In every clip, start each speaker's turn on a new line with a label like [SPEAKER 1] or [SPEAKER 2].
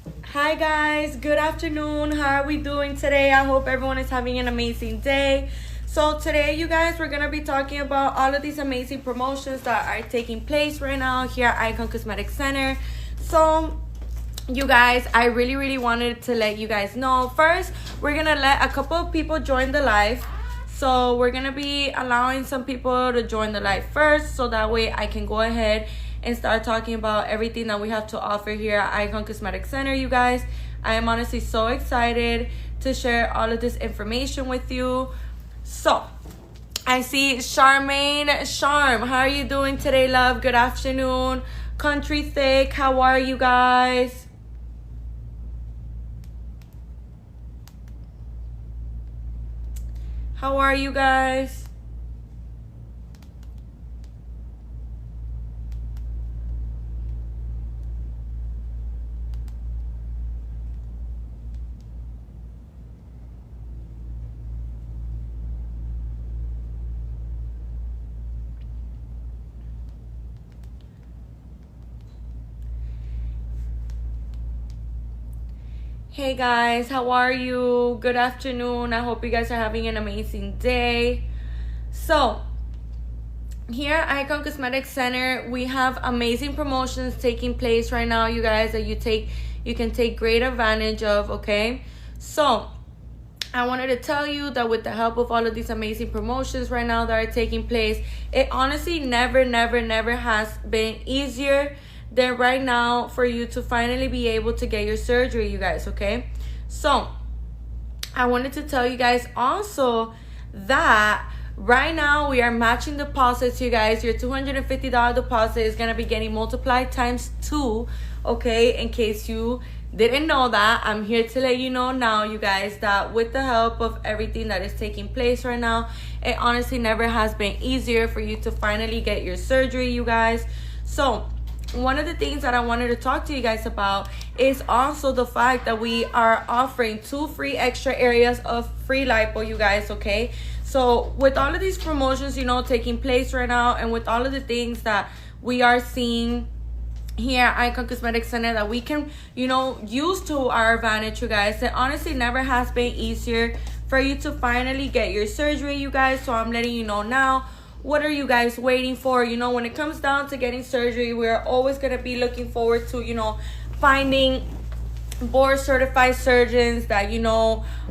[SPEAKER 1] Hi guys, good afternoon. How are we doing today? I hope everyone is having an amazing day. So today, you guys, we're gonna be talking about all of these amazing promotions that are taking place right now here at Icon Cosmetic Center. So you guys, I really wanted to let you guys know. First, we're gonna let a couple of people join the live. So we're gonna be allowing some people to join the live first, so that way I can go ahead and start talking about everything that we have to offer here at Icon Cosmetic Center. You guys, I am honestly so excited to share all of this information with you. So I see Charmaine. Charm, how are you doing today, love? Good afternoon. Country Thick, how are you guys? How are you guys? Hey guys, how are you? Good afternoon. I hope you guys are having an amazing day. So, here at Icon Cosmetic Center, we have amazing promotions taking place right now, you guys, that you can take great advantage of, okay? So, I wanted to tell you that with the help of all of these amazing promotions right now that are taking place, it honestly never has been easier than right now for you to finally be able to get your surgery, you guys, okay? So, I wanted to tell you guys also that right now we are matching deposits, you guys. Your $250 deposit is going to be getting multiplied times 2, okay? In case you didn't know that, I'm here to let you know now, you guys, that with the help of everything that is taking place right now, it honestly never has been easier for you to finally get your surgery, you guys. So, one of the things that I wanted to talk to you guys about is also the fact that we are offering 2 free extra areas of free lipo, you guys, okay? So with all of these promotions, taking place right now, and with all of the things that we are seeing here at Icon Cosmetic Center that we can, use to our advantage, you guys, it honestly never has been easier for you to finally get your surgery, you guys. So I'm letting you know now. What are you guys waiting for? When it comes down to getting surgery, we're always going to be looking forward to, finding board certified surgeons that,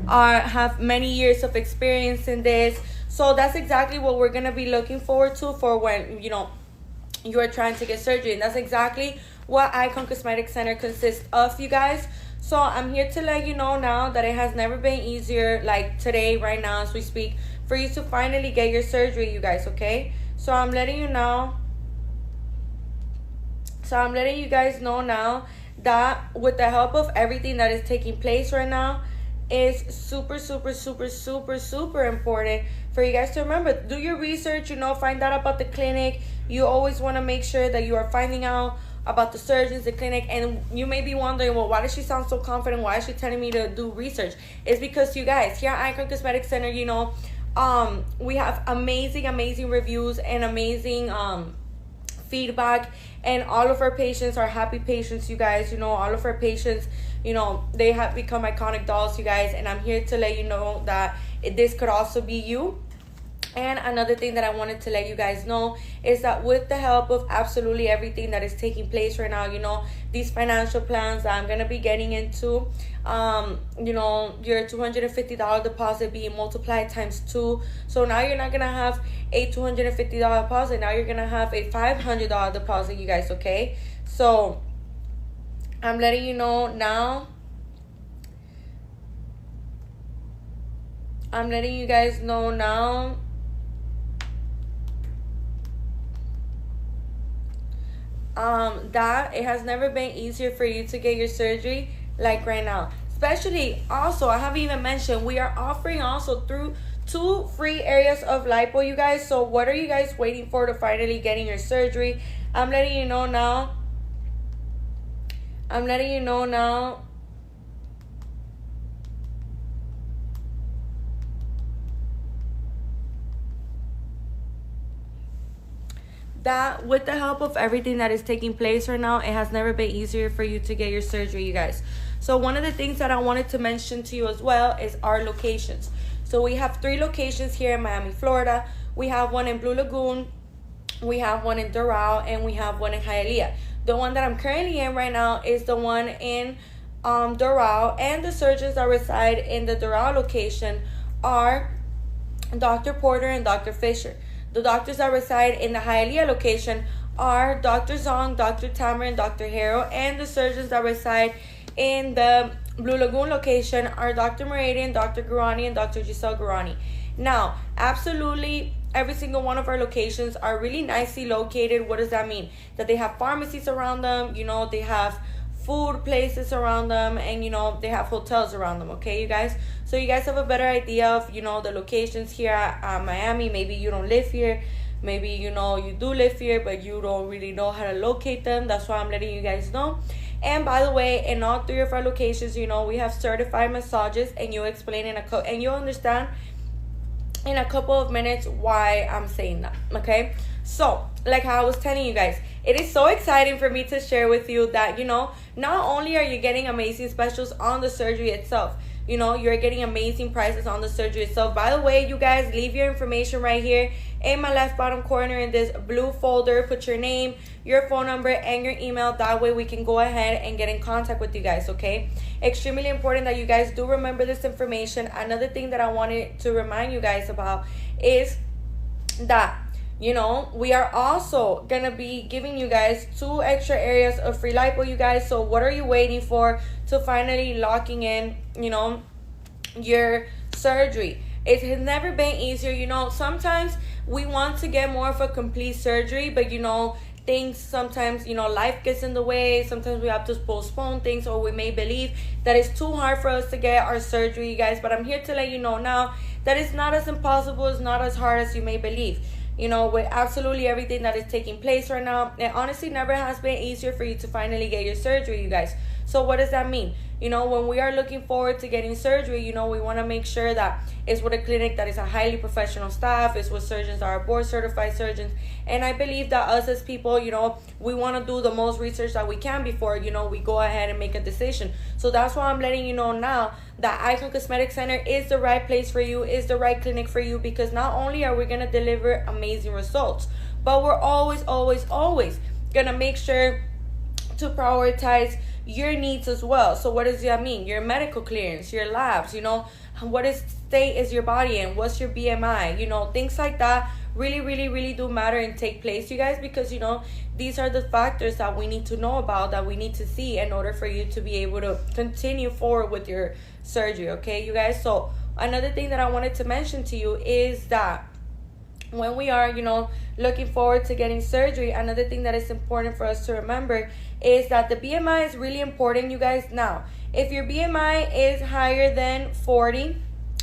[SPEAKER 1] have many years of experience in this. So that's exactly what we're going to be looking forward to for when, you are trying to get surgery. And that's exactly what Icon Cosmetic Center consists of, you guys. So I'm here to let you know now that it has never been easier, like today, right now, as we speak, for you to finally get your surgery, you guys, okay? So I'm letting you know. So I'm letting you guys know now that with the help of everything that is taking place right now, is super important for you guys to remember. Do your research, find out about the clinic. You always want to make sure that you are finding out about the surgeons, the clinic. And you may be wondering, well, why does she sound so confident? Why is she telling me to do research? It's because, you guys, here at Icon Cosmetic Center, we have amazing reviews and amazing feedback, and all of our patients are happy patients, you guys. All of our patients, they have become iconic dolls, you guys. And I'm here to let you know that this could also be you. And another thing that I wanted to let you guys know is that with the help of absolutely everything that is taking place right now, these financial plans that I'm going to be getting into, your $250 deposit being multiplied times 2. So now you're not going to have a $250 deposit. Now you're going to have a $500 deposit, you guys, okay? So I'm letting you know now. I'm letting you guys know now that it has never been easier for you to get your surgery like right now. Especially, also, I haven't even mentioned, we are offering also through 2 free areas of lipo, you guys. So what are you guys waiting for to finally getting your surgery? I'm letting you know now. That with the help of everything that is taking place right now, it has never been easier for you to get your surgery, you guys. So one of the things that I wanted to mention to you as well is our locations. So we have 3 locations here in Miami, Florida. We have one in Blue Lagoon, we have one in Doral, and we have one in Hialeah. The one that I'm currently in right now is the one in Doral, and the surgeons that reside in the Doral location are Dr. Porter and Dr. Fisher. The doctors that reside in the Hialeah location are Dr. Zong, Dr. Tamer, and Dr. Harrow, and the surgeons that reside in the Blue Lagoon location are Dr. Meridian, Dr. Gurani, and Dr. Giselle Gurani. Now, absolutely every single one of our locations are really nicely located. What does that mean? That they have pharmacies around them, they have food places around them, and they have hotels around them, okay, you guys? So you guys have a better idea of the locations here at Miami. Maybe you don't live here, maybe you do live here, but you don't really know how to locate them. That's why I'm letting you guys know. And by the way, in all 3 of our locations, we have certified massages, and you'll explain and you'll understand in a couple of minutes why I'm saying that, okay? So, like how I was telling you guys, it is so exciting for me to share with you that, not only are you getting amazing specials on the surgery itself, you're getting amazing prices on the surgery itself. By the way, you guys, leave your information right here in my left bottom corner in this blue folder. Put your name, your phone number, and your email. That way we can go ahead and get in contact with you guys, okay? Extremely important that you guys do remember this information. Another thing that I wanted to remind you guys about is that we are also gonna be giving you guys 2 extra areas of free lipo, you guys. So what are you waiting for to finally locking in your surgery? It has never been easier. Sometimes we want to get more of a complete surgery, but things sometimes, life gets in the way. Sometimes we have to postpone things, or we may believe that it's too hard for us to get our surgery, you guys. But I'm here to let you know now that it's not as impossible, it's not as hard as you may believe. With absolutely everything that is taking place right now, it honestly never has been easier for you to finally get your surgery, you guys. So what does that mean? When we are looking forward to getting surgery, we want to make sure that it's with a clinic that is a highly professional staff, it's with surgeons that are board certified surgeons. And I believe that us as people, we want to do the most research that we can before, we go ahead and make a decision. So that's why I'm letting you know now that Icon Cosmetic Center is the right place for you, is the right clinic for you, because not only are we going to deliver amazing results, but we're always going to make sure to prioritize your needs as well. So what does that mean? Your medical clearance, your labs, what state is your body in, what's your BMI, things like that really do matter and take place, you guys, because these are the factors that we need to know about, that we need to see in order for you to be able to continue forward with your surgery, okay, you guys? So another thing that I wanted to mention to you is that when we are looking forward to getting surgery, another thing that is important for us to remember is that the BMI is really important, you guys. Now, if your BMI is higher than 40,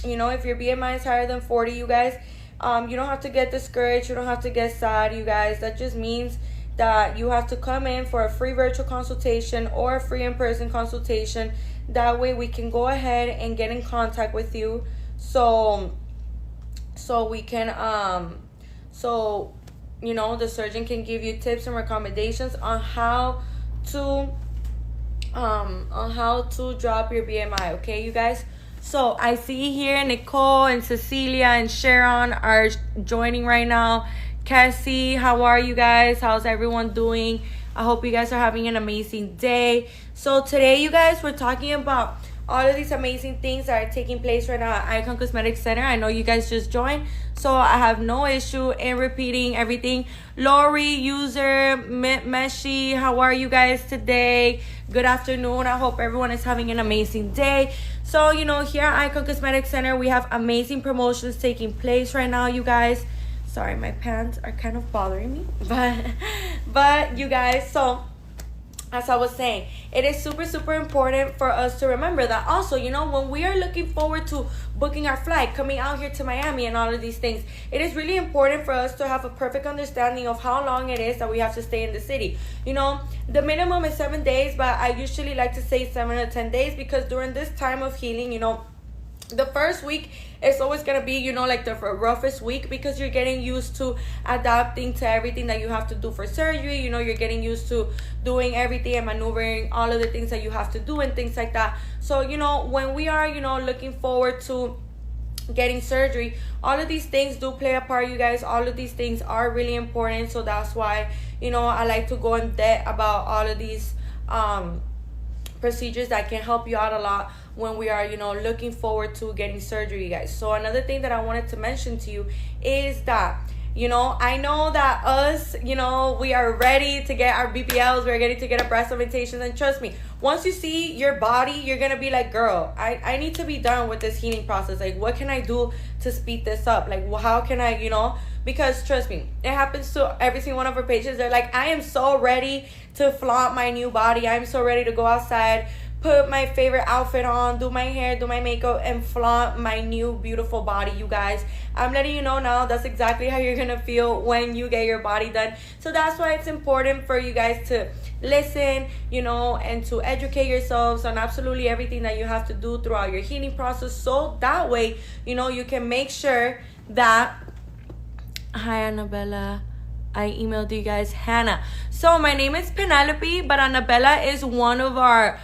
[SPEAKER 1] if your BMI is higher than 40, you guys, you don't have to get discouraged, you don't have to get sad, you guys. That just means that you have to come in for a free virtual consultation or a free in-person consultation. That way we can go ahead and get in contact with you, so we can the surgeon can give you tips and recommendations on how to drop your BMI, okay, you guys? So I see here Nicole and Cecilia and Sharon are joining right now. Cassie, how are you guys? How's everyone doing? I hope you guys are having an amazing day. So today, you guys, we're talking about all of these amazing things that are taking place right now at Icon Cosmetic Center. I know you guys just joined, so I have no issue in repeating everything. Lori, user, Meshi, how are you guys today? Good afternoon. I hope everyone is having an amazing day. So, here at Icon Cosmetic Center, we have amazing promotions taking place right now, you guys. Sorry, my pants are kind of bothering me, but you guys, so as I was saying, it is super important for us to remember that also, when we are looking forward to booking our flight, coming out here to Miami and all of these things, it is really important for us to have a perfect understanding of how long it is that we have to stay in the city. The minimum is 7 days, but I usually like to say 7 to 10 days, because during this time of healing, the first week is always gonna be, like the roughest week, because you're getting used to adapting to everything that you have to do for surgery. You're getting used to doing everything and maneuvering all of the things that you have to do and things like that. So when we are looking forward to getting surgery, all of these things do play a part, you guys. All of these things are really important. So that's why I like to go in depth about all of these procedures that can help you out a lot when we are looking forward to getting surgery, you guys. So another thing that I wanted to mention to you is that I know that us, we are ready to get our BBLs, we're ready to get our breast augmentations, and trust me, once you see your body, you're gonna be like, girl, I need to be done with this healing process. Like, what can I do to speed this up? Like, how can I, because trust me, it happens to every single one of our patients. They're like, I am so ready to flaunt my new body. I'm so ready to go outside, put my favorite outfit on, do my hair, do my makeup, and flaunt my new beautiful body, you guys. I'm letting you know now, that's exactly how you're gonna feel when you get your body done. So that's why it's important for you guys to listen, and to educate yourselves on absolutely everything that you have to do throughout your healing process. So that way, you can make sure that... Hi, Annabella. I emailed you guys Hannah. So my name is Penelope, but Annabella is one of our,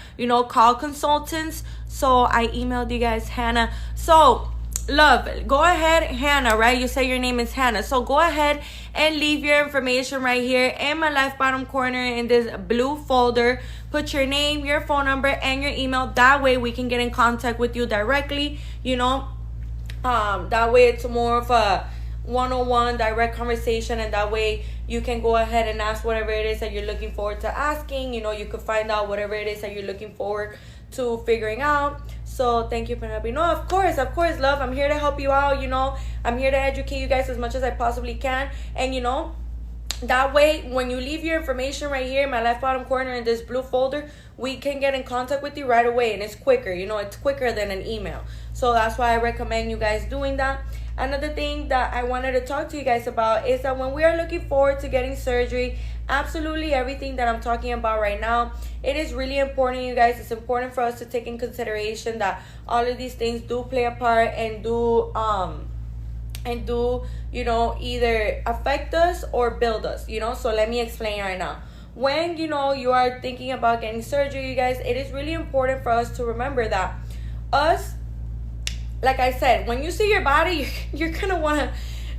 [SPEAKER 1] call consultants. So I emailed you guys Hannah. So, love, go ahead, Hannah, right? You say your name is Hannah. So go ahead and leave your information right here in my left bottom corner in this blue folder. Put your name, your phone number, and your email. That way we can get in contact with you directly, that way it's more of a one-on-one direct conversation, and that way you can go ahead and ask whatever it is that you're looking forward to asking. You could find out whatever it is that you're looking forward to figuring out. So thank you, Penelope. No, of course, love. I'm here to help you out. I'm here to educate you guys as much as I possibly can. And that way, when you leave your information right here in my left bottom corner in this blue folder, we can get in contact with you right away, and it's quicker. It's quicker than an email. So that's why I recommend you guys doing that. Another thing that I wanted to talk to you guys about is that when we are looking forward to getting surgery, absolutely everything that I'm talking about right now, it is really important, you guys. It's important for us to take in consideration that all of these things do play a part and do either affect us or build us, So let me explain right now. When you are thinking about getting surgery, you guys, it is really important for us to remember that like I said, when you see your body, you're gonna want to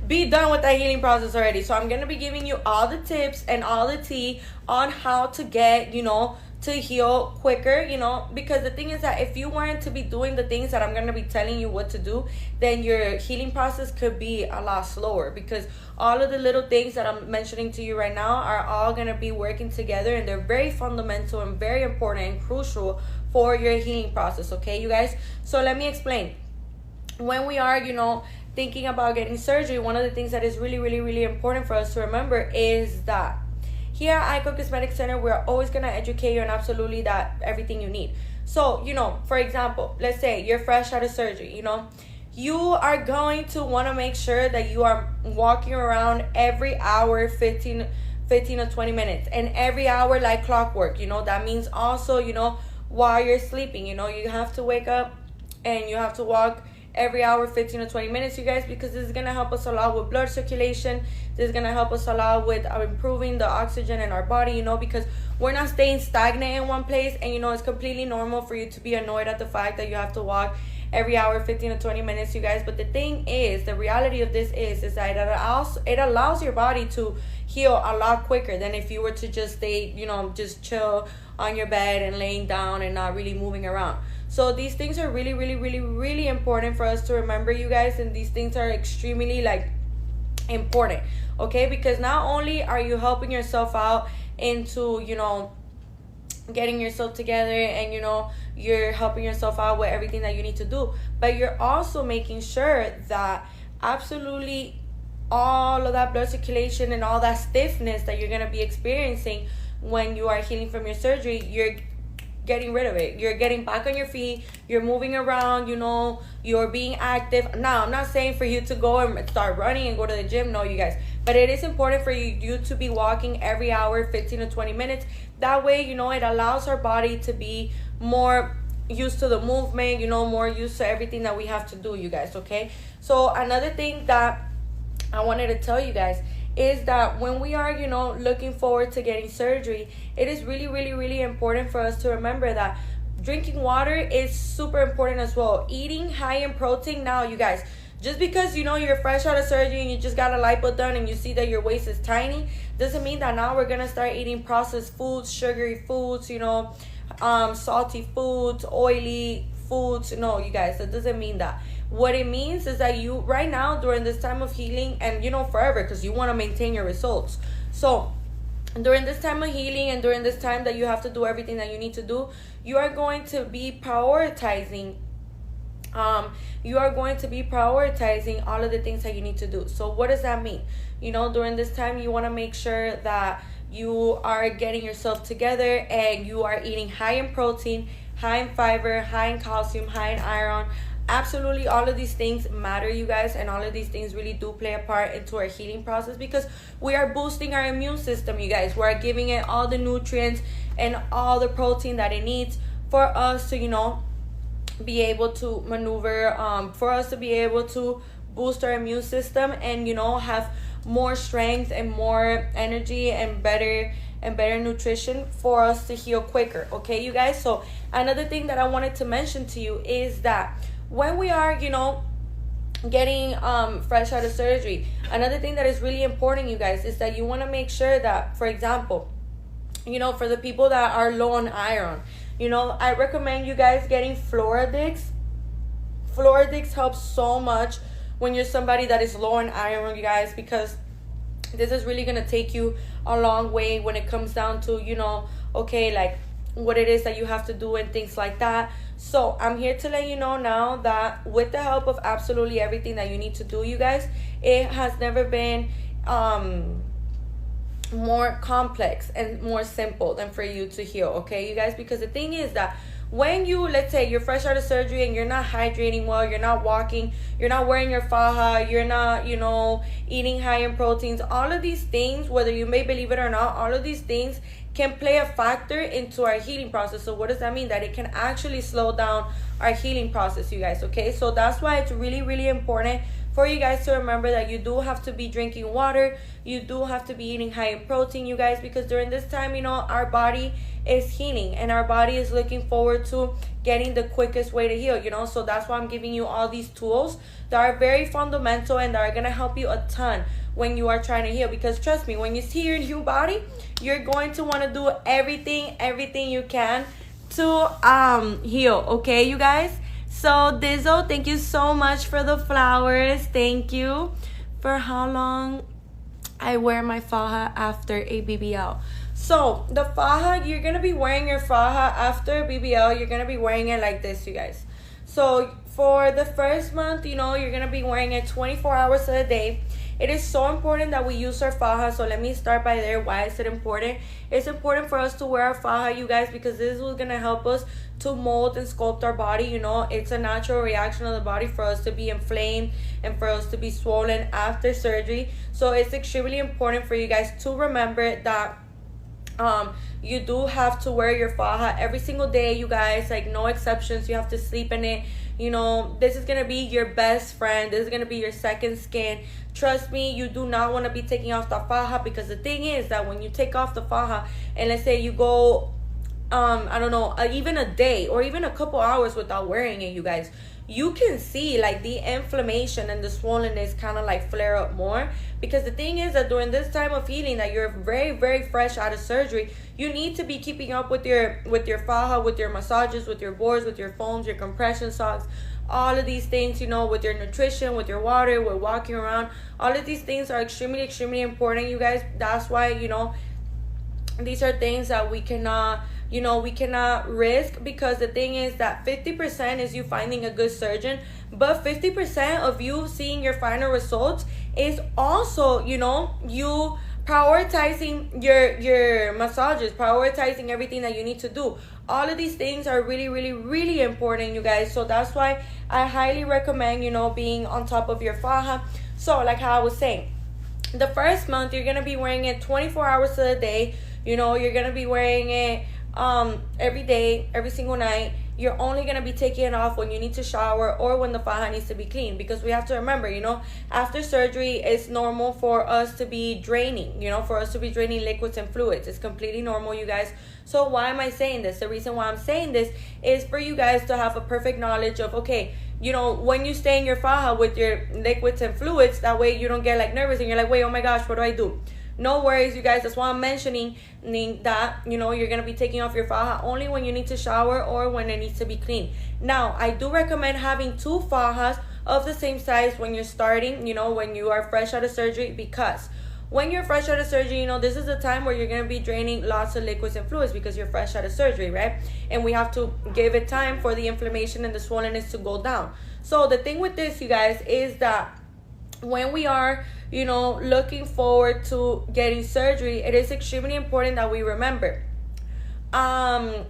[SPEAKER 1] be done with that healing process already. So I'm gonna be giving you all the tips and all the tea on how to get to heal quicker, because the thing is that if you weren't to be doing the things that I'm gonna be telling you what to do, then your healing process could be a lot slower, because all of the little things that I'm mentioning to you right now are all gonna be working together, and they're very fundamental and very important and crucial for your healing process. Okay, you guys? So let me explain. When we are, thinking about getting surgery, one of the things that is really, really, really important for us to remember is that here at Icon Cosmetic Center, we're always going to educate you on absolutely everything you need. So, for example, let's say you're fresh out of surgery, you are going to want to make sure that you are walking around every hour, 15 to 20 minutes, and every hour like clockwork. That means also, while you're sleeping, you have to wake up and you have to walk every hour, 15 to 20 minutes, you guys, because this is going to help us a lot with blood circulation. This is going to help us a lot with improving the oxygen in our body, because we're not staying stagnant in one place. And it's completely normal for you to be annoyed at the fact that you have to walk every hour, 15 to 20 minutes, you guys. But the thing is, the reality of this is that it allows your body to heal a lot quicker than if you were to just stay, just chill on your bed and laying down and not really moving around. So these things are really, really, really, really important for us to remember, you guys. And these things are extremely important, okay? Because not only are you helping yourself out into, getting yourself together, and you're helping yourself out with everything that you need to do, but you're also making sure that absolutely all of that blood circulation and all that stiffness that you're going to be experiencing when you are healing from your surgery, you're getting rid of it. You're getting back on your feet, you're moving around, you're being active. Now, I'm not saying for you to go and start running and go to the gym, no, you guys, but it is important for you to be walking every hour, 15 to 20 minutes. That way, it allows our body to be more, used to the movement, you know, more used to everything that we have to do, you guys, okay? So another thing that I wanted to tell you guys is that when we are, you know, looking forward to getting surgery, it is really, really, really important for us to remember that drinking water is super important as well. Eating high in protein. Now, you guys, just because, you know, you're fresh out of surgery and you just got a lipo done and you see that your waist is tiny, doesn't mean that now we're gonna start eating processed foods, sugary foods, you know, salty foods, oily foods. No, you guys, that doesn't mean that. What it means is that you, right now, during this time of healing, and, you know, forever, because you want to maintain your results. So during this time of healing and during this time that you have to do everything that you need to do, you are going to be prioritizing all of the things that you need to do. So what does that mean? You know, during this time, you want to make sure that you are getting yourself together and you are eating high in protein, high in fiber, high in calcium, high in iron. Absolutely, all of these things matter, you guys, and all of these things really do play a part into our healing process, because we are boosting our immune system, you guys. We're giving it all the nutrients and all the protein that it needs for us to, you know, be able to maneuver, for us to be able to boost our immune system and, you know, have more strength and more energy and better nutrition for us to heal quicker, okay, you guys? So another thing that I wanted to mention to you is that when we are, you know, getting fresh out of surgery, another thing that is really important, you guys, is that you want to make sure that, for example, you know, for the people that are low on iron, you know, I recommend you guys getting Floradix. Floradix helps so much when you're somebody that is low on iron, you guys, because this is really going to take you a long way when it comes down to, you know, okay, like what it is that you have to do and things like that. So I'm here to let you know now that with the help of absolutely everything that you need to do, you guys, it has never been more complex and more simple than for you to heal, okay, you guys? Because the thing is that when you, let's say you're fresh out of surgery and you're not hydrating well, you're not walking, you're not wearing your faja, you're not, you know, eating high in proteins, all of these things, whether you may believe it or not, all of these things can play a factor into our healing process. So what does that mean? That it can actually slow down our healing process, you guys, okay? So that's why it's really, really important for you guys to remember that you do have to be drinking water, you do have to be eating high in protein, you guys, because during this time, you know, our body is healing and our body is looking forward to getting the quickest way to heal, you know? So that's why I'm giving you all these tools that are very fundamental and that are going to help you a ton when you are trying to heal. Because trust me, when you see your new body, you're going to want to do everything you can to heal, okay, you guys? So Dizzo, thank you so much for the flowers. Thank you for how long I wear my faja after a BBL. So the faja, you're gonna be wearing your faja after BBL. You're gonna be wearing it like this, you guys. So for the first month, you know, you're gonna be wearing it 24 hours a day. It is so important that we use our faja. So let me start by there. Why is it important? It's important for us to wear our faja, you guys, because this is gonna help us to mold and sculpt our body. You know, it's a natural reaction of the body for us to be inflamed and for us to be swollen after surgery. So it's extremely important for you guys to remember that you do have to wear your faja every single day, you guys, like no exceptions. You have to sleep in it. You know, this is gonna be your best friend. This is gonna be your second skin. Trust me, you do not want to be taking off the faja, because the thing is that when you take off the faja and let's say you go I don't know, even a day or even a couple hours without wearing it, you guys, you can see like the inflammation and the swollenness kind of like flare up more. Because the thing is that during this time of healing, that you're very, very fresh out of surgery, you need to be keeping up with your faja, with your massages, with your boards, with your foams, your compression socks, all of these things, you know, with your nutrition, with your water, with walking around. All of these things are extremely, extremely important, you guys. That's why, you know, these are things that we cannot, you know, we cannot risk, because the thing is that 50% is you finding a good surgeon, but 50% of you seeing your final results is also, you know, you prioritizing your massages, prioritizing everything that you need to do. All of these things are really, really, really important, you guys. So that's why I highly recommend, you know, being on top of your faja. So like how I was saying, the first month you're gonna be wearing it 24 hours a day. You know, you're gonna be wearing it every day, every single night. you're only going to be taking it off when you need to shower or when the faja needs to be clean, because we have to remember, after surgery, it's normal for us to be draining, for us to be draining liquids and fluids. It's completely normal, you guys. So why am I saying this? The reason why I'm saying this is for you guys to have a perfect knowledge of, okay, when you stay in your faja with your liquids and fluids, that way you don't get like nervous and you're like, wait, oh my gosh, what do I do? No worries, you guys. That's why I'm mentioning that, you're going to be taking off your faja only when you need to shower or when it needs to be clean. Now, I do recommend having 2 fajas of the same size when you're starting, when you are fresh out of surgery, because when you're fresh out of surgery, this is the time where you're going to be draining lots of liquids and fluids because you're fresh out of surgery, right? And we have to give it time for the inflammation and the swollenness to go down. So the thing with this, you guys, is that when we are, looking forward to getting surgery, it is extremely important that we remember the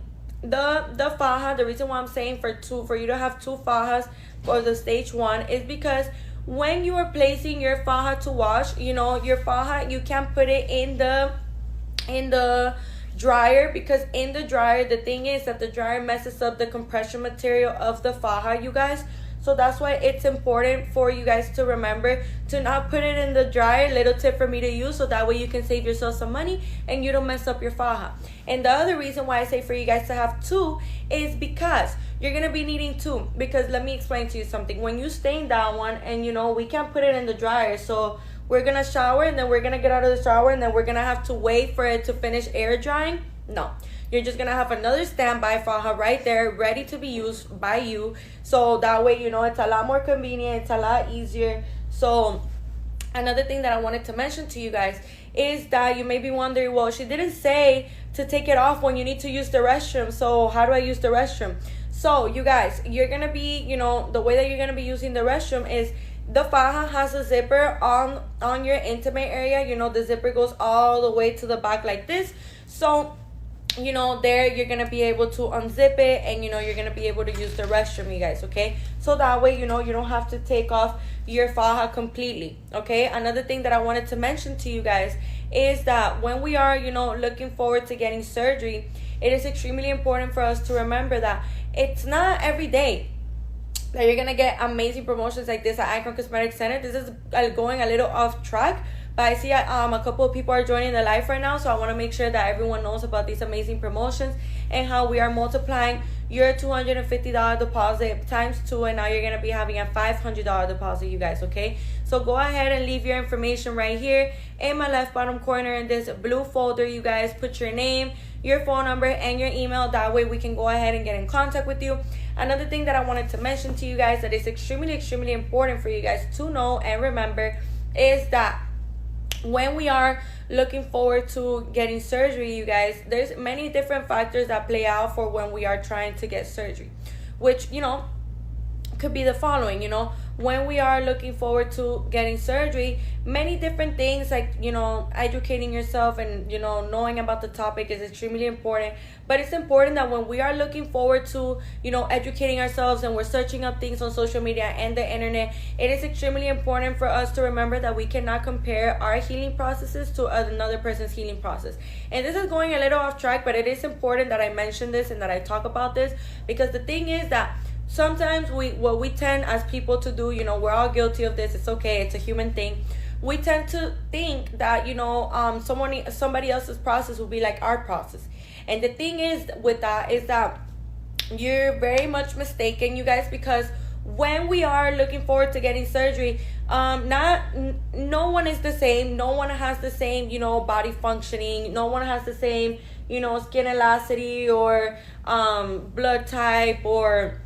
[SPEAKER 1] faja. The reason why I'm saying for you to have 2 fajas for the stage 1 is because when you are placing your faja to wash, your faja, you can't put it in the dryer, because in the dryer, the thing is that the dryer messes up the compression material of the faja, you guys. So that's why it's important for you guys to remember to not put it in the dryer. Little tip for me to use, so that way you can save yourself some money and you don't mess up your faja. And the other reason why I say for you guys to have 2 is because you're going to be needing 2. Because let me explain to you something. When you stain that one, and we can't put it in the dryer, so we're going to shower and then we're going to get out of the shower and then we're going to have to wait for it to finish air drying. No. You're just going to have another standby faja right there, ready to be used by you. So that way, it's a lot more convenient. It's a lot easier. So another thing that I wanted to mention to you guys is that you may be wondering, well, she didn't say to take it off when you need to use the restroom. So how do I use the restroom? So you guys, you're going to be, the way that you're going to be using the restroom is the faja has a zipper on your intimate area. The zipper goes all the way to the back like this. So there you're gonna be able to unzip it, and you're gonna be able to use the restroom, you guys. Okay, so that way you don't have to take off your faja completely. Okay, another thing that I wanted to mention to you guys is that when we are looking forward to getting surgery, it is extremely important for us to remember that it's not every day that you're gonna get amazing promotions like this at Icon Cosmetic Center. This is going a little off track, but I see a couple of people are joining the live right now, so I want to make sure that everyone knows about these amazing promotions and how we are multiplying your $250 deposit times 2, and now you're going to be having a $500 deposit, you guys. Okay, so go ahead and leave your information right here in my left bottom corner in this blue folder, you guys. Put your name, your phone number, and your email. That way we can go ahead and get in contact with you. Another thing that I wanted to mention to you guys that is extremely important for you guys to know and remember is that when we are looking forward to getting surgery, you guys, there's many different factors that play out for when we are trying to get surgery, which could be the following. When we are looking forward to getting surgery, many different things like educating yourself and knowing about the topic is extremely important. But it's important that when we are looking forward to educating ourselves and we're searching up things on social media and the internet, it is extremely important for us to remember that we cannot compare our healing processes to another person's healing process. And this is going a little off track, but it is important that I mention this and that I talk about this, because the thing is that sometimes what we tend as people to do, we're all guilty of this. It's okay. It's a human thing. We tend to think that, somebody else's process will be like our process. And the thing is with that is that you're very much mistaken, you guys, because when we are looking forward to getting surgery, no one is the same. No one has the same, body functioning. No one has the same, skin elasticity or blood type or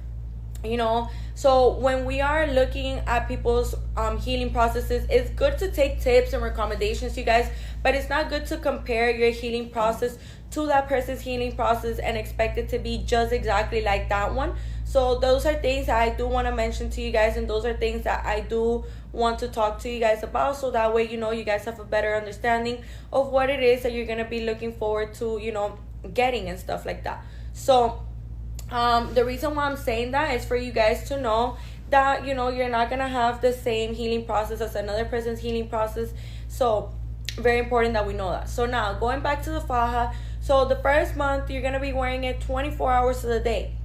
[SPEAKER 1] so when we are looking at people's healing processes, it's good to take tips and recommendations, you guys, but it's not good to compare your healing process to that person's healing process and expect it to be just exactly like that one. So those are things that I do want to mention to you guys, and those are things that I do want to talk to you guys about, so that way you guys have a better understanding of what it is that you're going to be looking forward to getting and stuff like that. So the reason why I'm saying that is for you guys to know that you're not gonna have the same healing process as another person's healing process. So very important that we know that. So now going back to the faja, so the first month you're gonna be wearing it 24 hours of the day.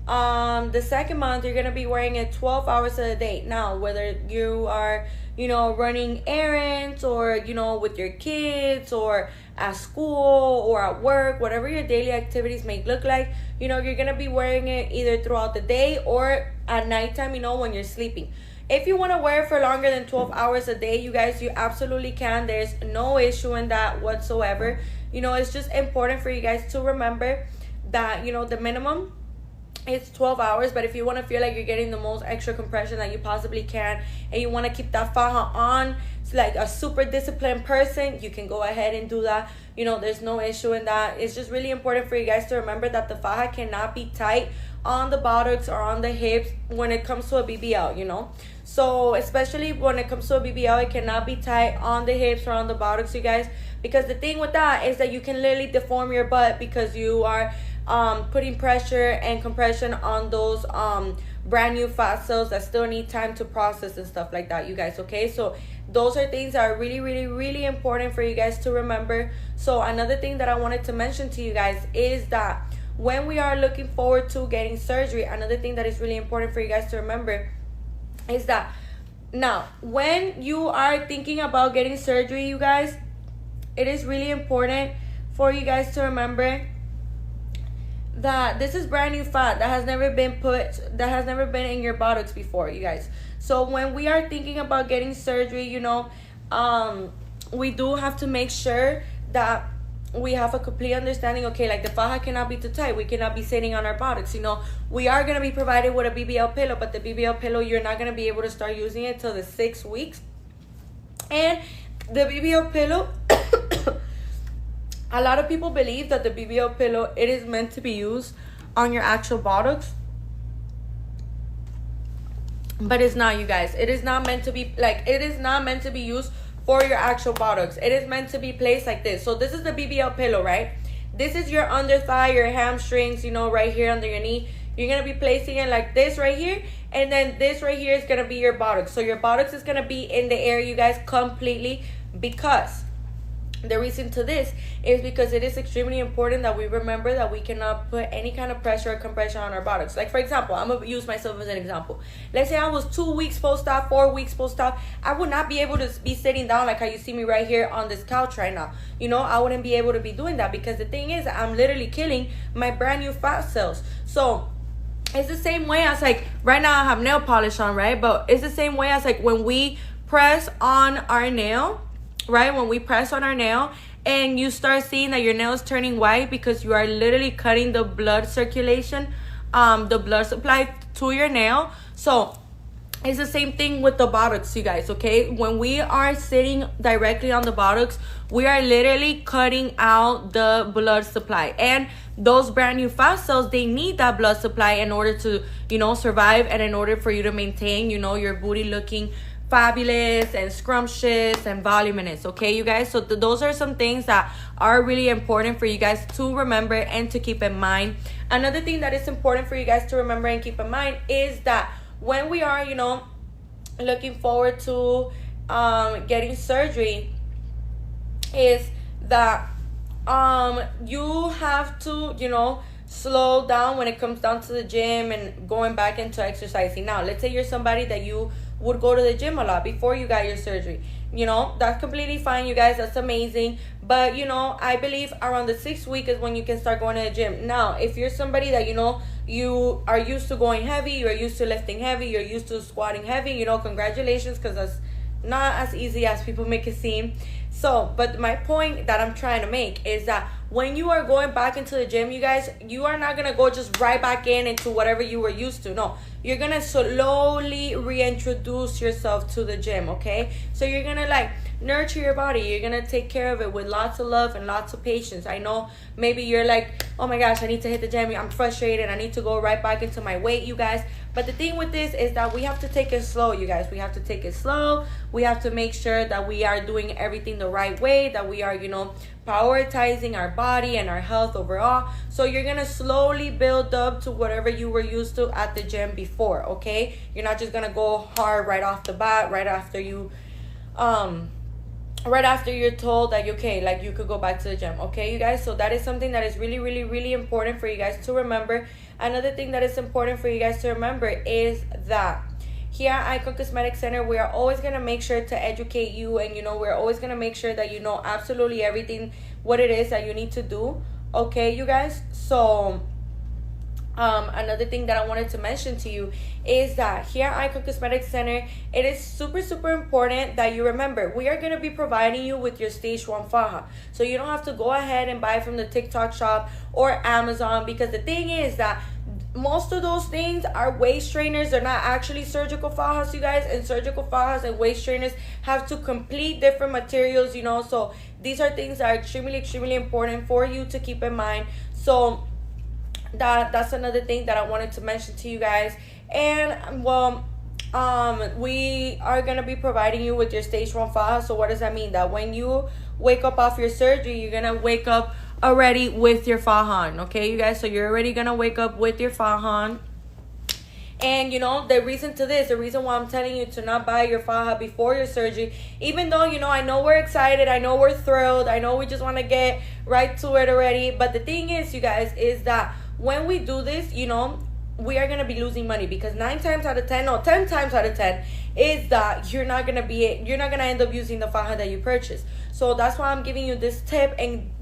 [SPEAKER 1] The second month, you're gonna be wearing it 12 hours a day. Now, whether you are, running errands, or, with your kids, or at school, or at work, whatever your daily activities may look like, you're gonna be wearing it either throughout the day or at nighttime, when you're sleeping. If you want to wear it for longer than 12 hours a day, you guys, you absolutely can. There's no issue in that whatsoever. It's just important for you guys to remember that, the minimum it's 12 hours, but if you want to feel like you're getting the most extra compression that you possibly can, and you want to keep that faja on, it's like a super disciplined person, you can go ahead and do that. There's no issue in that. It's just really important for you guys to remember that the faja cannot be tight on the buttocks or on the hips when it comes to a BBL, So especially when it comes to a BBL, it cannot be tight on the hips or on the buttocks, you guys, because the thing with that is that you can literally deform your butt because you are putting pressure and compression on those brand new fat cells that still need time to process and stuff like that, you guys. Okay, so those are things that are really, really, really important for you guys to remember. So another thing that I wanted to mention to you guys is that when we are looking forward to getting surgery, another thing that is really important for you guys to remember is that now when you are thinking about getting surgery, you guys, it is really important for you guys to remember that this is brand new fat that has never been in your buttocks before, you guys. So when we are thinking about getting surgery, we do have to make sure that we have a complete understanding. Okay, like the faja cannot be too tight, we cannot be sitting on our buttocks. We are going to be provided with a BBL pillow, but the BBL pillow, you're not going to be able to start using it till the 6 weeks. And the BBL pillow a lot of people believe that the BBL pillow, it is meant to be used on your actual buttocks, but it's not, you guys. It is not meant to be used for your actual buttocks. It is meant to be placed like this. So this is the BBL pillow, right? This is your under thigh, your hamstrings, right here under your knee. You're going to be placing it like this right here, and then this right here is going to be your buttocks. So your buttocks is going to be in the air, you guys, completely, because the reason to this is because it is extremely important that we remember that we cannot put any kind of pressure or compression on our buttocks. Like, for example, I'm going to use myself as an example. Let's say I was 2 weeks post-op, 4 weeks post-op. I would not be able to be sitting down like how you see me right here on this couch right now. I wouldn't be able to be doing that because the thing is, I'm literally killing my brand new fat cells. So it's the same way as, like, right now I have nail polish on, right? But it's the same way as, like, when we press on our nail, right? When we press on our nail and you start seeing that your nail is turning white because you are literally cutting the blood circulation, the blood supply to your nail. So it's the same thing with the buttocks, you guys, okay? When we are sitting directly on the buttocks, we are literally cutting out the blood supply. And those brand new fat cells, they need that blood supply in order to, survive, and in order for you to maintain, your booty looking fabulous and scrumptious and voluminous, okay, you guys? So those are some things that are really important for you guys to remember and to keep in mind. Another thing that is important for you guys to remember and keep in mind is that when we are, looking forward to getting surgery, is that you have to, slow down when it comes down to the gym and going back into exercising. Now, let's say you're somebody that you would go to the gym a lot before you got your surgery. That's completely fine, you guys. That's amazing. But, I believe around the 6th week is when you can start going to the gym. Now, if you're somebody that, you are used to going heavy, you're used to lifting heavy, you're used to squatting heavy, congratulations, because that's not as easy as people make it seem. So, but my point that I'm trying to make is that when you are going back into the gym, you guys, you are not going to go just right back into whatever you were used to. No, you're going to slowly reintroduce yourself to the gym, okay? So you're going to, nurture your body. You're going to take care of it with lots of love and lots of patience. I know maybe you're like, oh my gosh, I need to hit the gym. I'm frustrated. I need to go right back into my weight, you guys. But the thing with this is that we have to take it slow, you guys. We have to take it slow. We have to make sure that we are doing everything the right way, that we are, prioritizing our body and our health overall. So you're going to slowly build up to whatever you were used to at the gym before, okay? You're not just going to go hard right off the bat, right after you right after you're told that okay, like you could go back to the gym. Okay, you guys, so that is something that is really, really, really important for you guys to remember. Another thing that is important for you guys to remember is that here at Icon Cosmetic Center, we are always going to make sure to educate you, and we're always going to make sure that you know absolutely everything what it is that you need to do. Okay, you guys, so another thing that I wanted to mention to you is that here at Icon Cosmetic Center, it is super, super important that you remember we are going to be providing you with your stage 1 faja. So you don't have to go ahead and buy from the TikTok shop or Amazon, because the thing is that most of those things are waist trainers. They're not actually surgical fajas, you guys, and surgical fajas and waist trainers have two complete different materials, so these are things that are extremely, extremely important for you to keep in mind. So that's another thing that I wanted to mention to you guys. And well, we are gonna be providing you with your stage 1 faja. So what does that mean? That when you wake up off your surgery, you're gonna wake up already with your faja, okay, you guys? So you're already gonna wake up with your faja. And the reason why I'm telling you to not buy your faja before your surgery, even though I know we're excited, I know we're thrilled, I know we just want to get right to it already, but the thing is, you guys, is that when we do this, we are going to be losing money, because 10 times out of 10 is that you're not going to end up using the faja that you purchased. So that's why I'm giving you this tip, and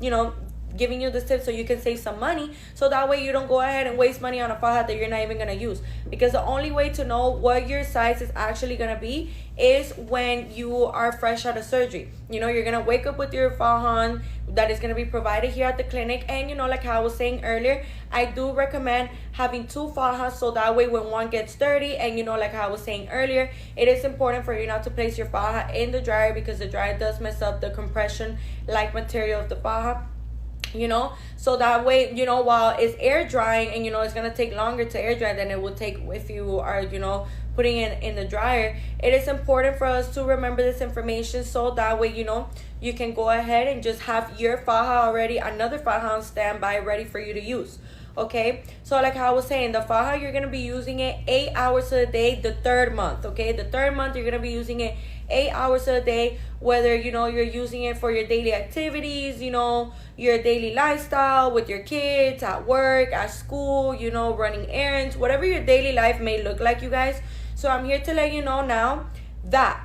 [SPEAKER 1] giving you this tip so you can save some money, so that way you don't go ahead and waste money on a faja that you're not even going to use. Because the only way to know what your size is actually going to be is when you are fresh out of surgery. You're going to wake up with your faja that is going to be provided here at the clinic. And like how I was saying earlier, I do recommend having 2 fajas, so that way when one gets dirty, and like how I was saying earlier, it is important for you not to place your faja in the dryer, because the dryer does mess up the compression like material of the faja. So that way, while it's air drying, and it's gonna take longer to air dry than it would take if you are putting it in the dryer, it is important for us to remember this information, so that way you can go ahead and just have your faja already, another faja on standby, ready for you to use. Okay, so like how I was saying, the faja, you're gonna be using it 8 hours a day the 3rd month. Okay, the 3rd month you're gonna be using it 8 hours a day, whether you're using it for your daily activities, your daily lifestyle with your kids, at work, at school, running errands, whatever your daily life may look like, you guys. So I'm here to let you know now that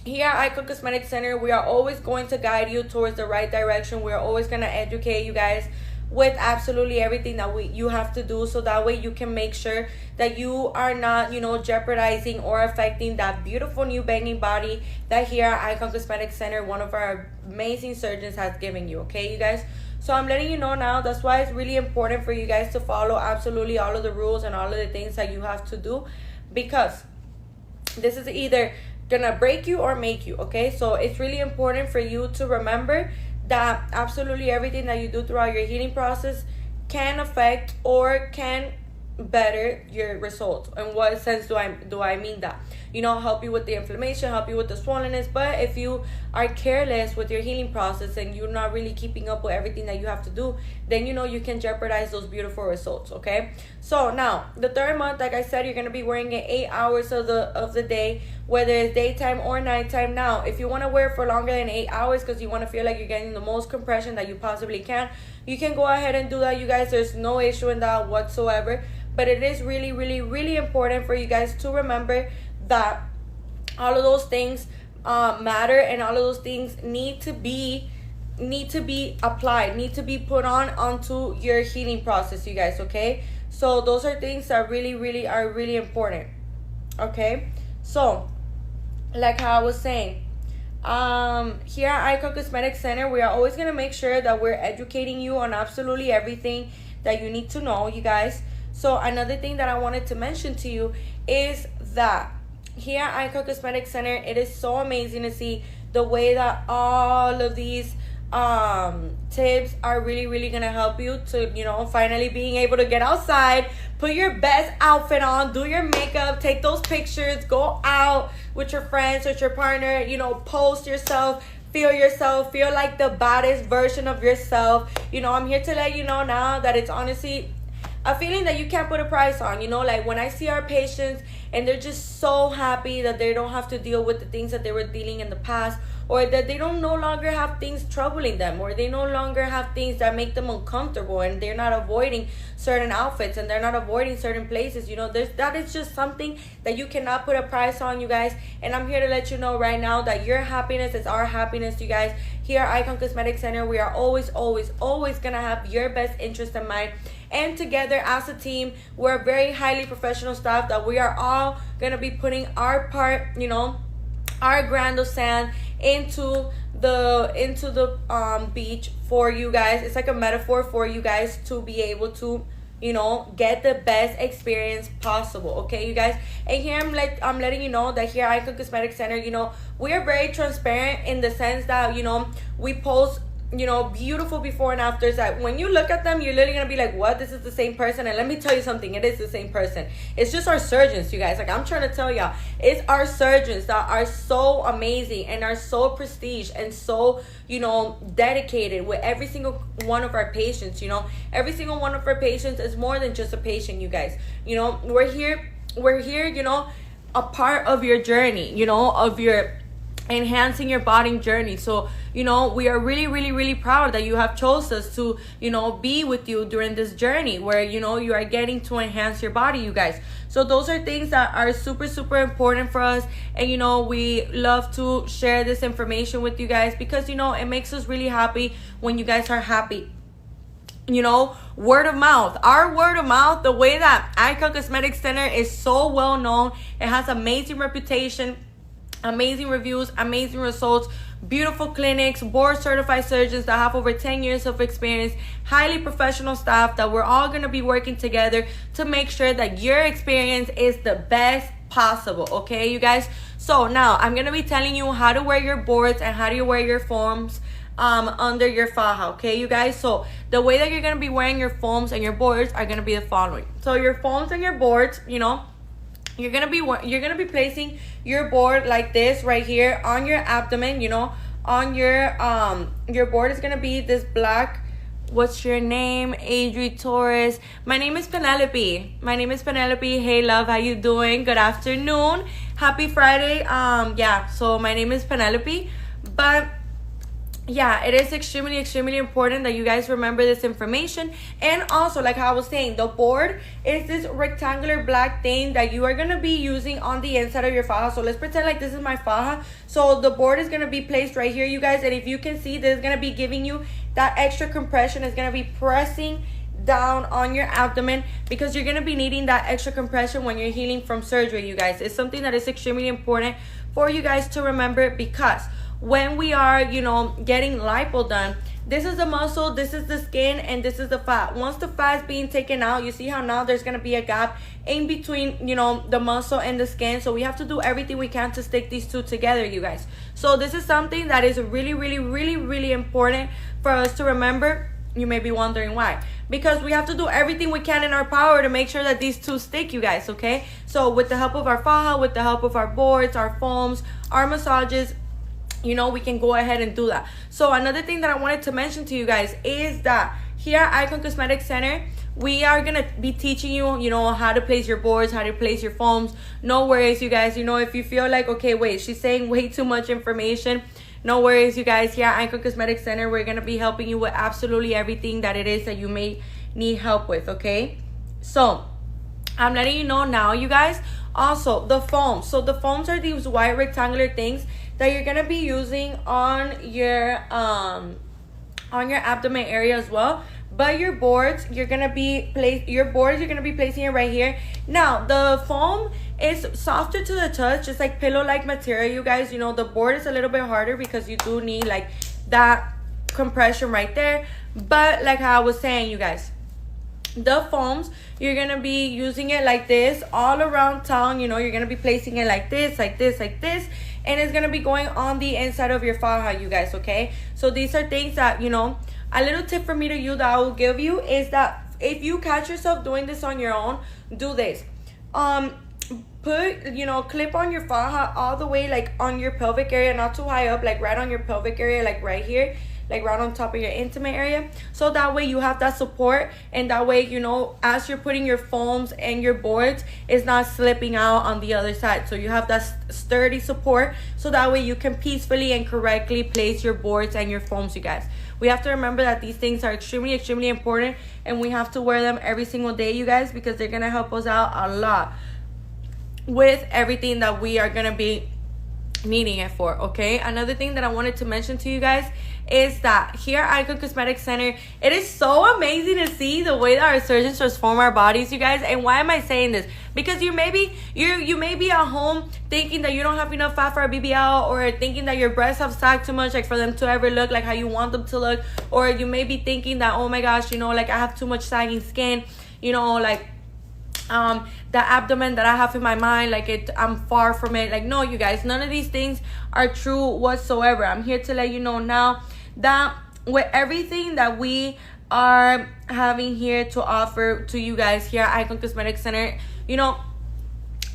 [SPEAKER 1] here at Icon Cosmetic Center, we are always going to guide you towards the right direction. We are always going to educate you guys with absolutely everything that you have to do, so that way you can make sure that you are not jeopardizing or affecting that beautiful new banging body that here at Icon Cosmetic Center, one of our amazing surgeons, has given you. Okay, you guys, so I'm letting you know now. That's why it's really important for you guys to follow absolutely all of the rules and all of the things that you have to do, because this is either gonna break you or make you. Okay, so it's really important for you to remember that absolutely everything that you do throughout your healing process can affect or can better your results. In what sense do I mean that? Help you with the inflammation, help you with the swollenness. But if you are careless with your healing process and you're not really keeping up with everything that you have to do, then you can jeopardize those beautiful results. Okay, so now the 3rd month, like I said, you're going to be wearing it 8 hours of the day, whether it's daytime or nighttime. Now if you want to wear it for longer than 8 hours, because you want to feel like you're getting the most compression that you possibly can, you can go ahead and do that, you guys. There's no issue in that whatsoever. But it is really, really, really important for you guys to remember that all of those things matter, and all of those things need to be applied, need to be put onto your healing process, you guys. Okay, so those are things that really, really are really important. Okay, so like how I was saying, here at Icon Cosmetic Center, we are always going to make sure that we're educating you on absolutely everything that you need to know, you guys. So another thing that I wanted to mention to you is that here at Icon Cosmetic Center, it is so amazing to see the way that all of these tips are really, really gonna help you to finally being able to get outside, put your best outfit on, do your makeup, take those pictures, go out with your friends, with your partner, post yourself, feel like the baddest version of yourself. I'm here to let you know now that it's honestly a feeling that you can't put a price on. You know, like when I see our patients and they're just so happy that they don't have to deal with the things that they were dealing in the past, or that they don't no longer have things troubling them, or they no longer have things that make them uncomfortable, and they're not avoiding certain outfits, and they're not avoiding certain places. You know, that is just something that you cannot put a price on, you guys. And I'm here to let you know right now that your happiness is our happiness, you guys. Here at Icon Cosmetic Center, we are always gonna have your best interest in mind. And together as a team, we're a very highly professional staff that we are all gonna be putting our part, you know, our grain of sand into the beach for you guys. It's like a metaphor for you guys to be able to, you know, get the best experience possible, okay, you guys. And here I'm letting you know that here at Icon Cosmetic Center, you know, we are very transparent in the sense that, you know, we post, you know, beautiful before and afters that when you look at them, you're literally gonna be like, what, this is the same person? And let me tell you something, it is the same person. It's just our surgeons, you guys. Like, I'm trying to tell y'all, it's our surgeons that are so amazing and are so prestige and so, you know, dedicated with every single one of our patients. You know, every single one of our patients is more than just a patient, you guys. You know, we're here, you know, a part of your journey, you know, of your enhancing your body journey. So, you know, we are really proud that you have chose us to, you know, be with you during this journey where, you know, you are getting to enhance your body, you guys. So those are things that are super important for us. And, you know, we love to share this information with you guys because, you know, it makes us really happy when you guys are happy. You know, word of mouth, our word of mouth, the way that Icon Cosmetic Center is so well known, it has amazing reputation, amazing reviews, amazing results, beautiful clinics, board certified surgeons that have over 10 years of experience, highly professional staff that we're all going to be working together to make sure that your experience is the best possible, okay, you guys. So now I'm going to be telling you how to wear your boards and how do you wear your foams under your faja, okay, you guys. So the way that you're going to be wearing your foams and your boards are going to be the following. So your foams and your boards, you know, you're gonna be placing your board like this right here on your abdomen. You know, on your board is gonna be this black. What's your name? Adri Torres. My name is Penelope. Hey love, how you doing? Good afternoon. Happy Friday. Yeah, so my name is Penelope. But yeah, it is extremely important that you guys remember this information. And also, like how I was saying, the board is this rectangular black thing that you are going to be using on the inside of your faja. So let's pretend like this is my faja. So the board is going to be placed right here, you guys. And if you can see, this is going to be giving you that extra compression. It's going to be pressing down on your abdomen because you're going to be needing that extra compression when you're healing from surgery, you guys. It's something that is extremely important for you guys to remember because when we are, you know, getting lipo done, this is the muscle, this is the skin, and this is the fat. Once the fat is being taken out, you see how now there's going to be a gap in between, you know, the muscle and the skin. So we have to do everything we can to stick these two together, you guys. So this is something that is really important for us to remember. You may be wondering why. Because we have to do everything we can in our power to make sure that these two stick, you guys, okay? So with the help of our faja, with the help of our boards, our foams, our massages, you know, we can go ahead and do that. So another thing that I wanted to mention to you guys is that here at Icon Cosmetic Center, we are going to be teaching you, you know, how to place your boards, how to place your foams. No worries, you guys. You know, if you feel like, okay, wait, she's saying way too much information, no worries, you guys. Here at Icon Cosmetic Center, we're going to be helping you with absolutely everything that it is that you may need help with, okay? So I'm letting you know now, you guys. Also, the foams. So the foams are these white rectangular things that you're gonna be using on your abdomen area as well. But your boards, you're gonna be placing it right here. Now the foam is softer to the touch, just like pillow-like material, you guys. You know, the board is a little bit harder because you do need like that compression right there. But like how I was saying, you guys, the foams, you're gonna be using it like this all around town. You know, you're gonna be placing it like this, and it's gonna be going on the inside of your faja, you guys, okay? So these are things that, you know, a little tip for me to you that I will give you is that if you catch yourself doing this on your own, do this. Put, you know, clip on your faja all the way like on your pelvic area, not too high up, like right on your pelvic area, like right here. like right on top of your intimate area. So that way you have that support, and that way, you know, as you're putting your foams and your boards, it's not slipping out on the other side. So you have that sturdy support, so that way you can peacefully and correctly place your boards and your foams, you guys. We have to remember that these things are extremely important, and we have to wear them every single day, you guys, because they're gonna help us out a lot with everything that we are gonna be needing it for. Okay, another thing that I wanted to mention to you guys is that here at Icon Cosmetic Center, it is so amazing to see the way that our surgeons transform our bodies, you guys. And why am I saying this? Because you may be at home thinking that you don't have enough fat for a BBL, or thinking that your breasts have sagged too much, like for them to ever look like how you want them to look. Or you may be thinking that, oh my gosh, you know, like I have too much sagging skin, you know, like the abdomen that I have in my mind, like I'm far from it. Like, no, you guys, none of these things are true whatsoever. I'm here to let you know now that with everything that we are having here to offer to you guys here at Icon Cosmetic Center, you know,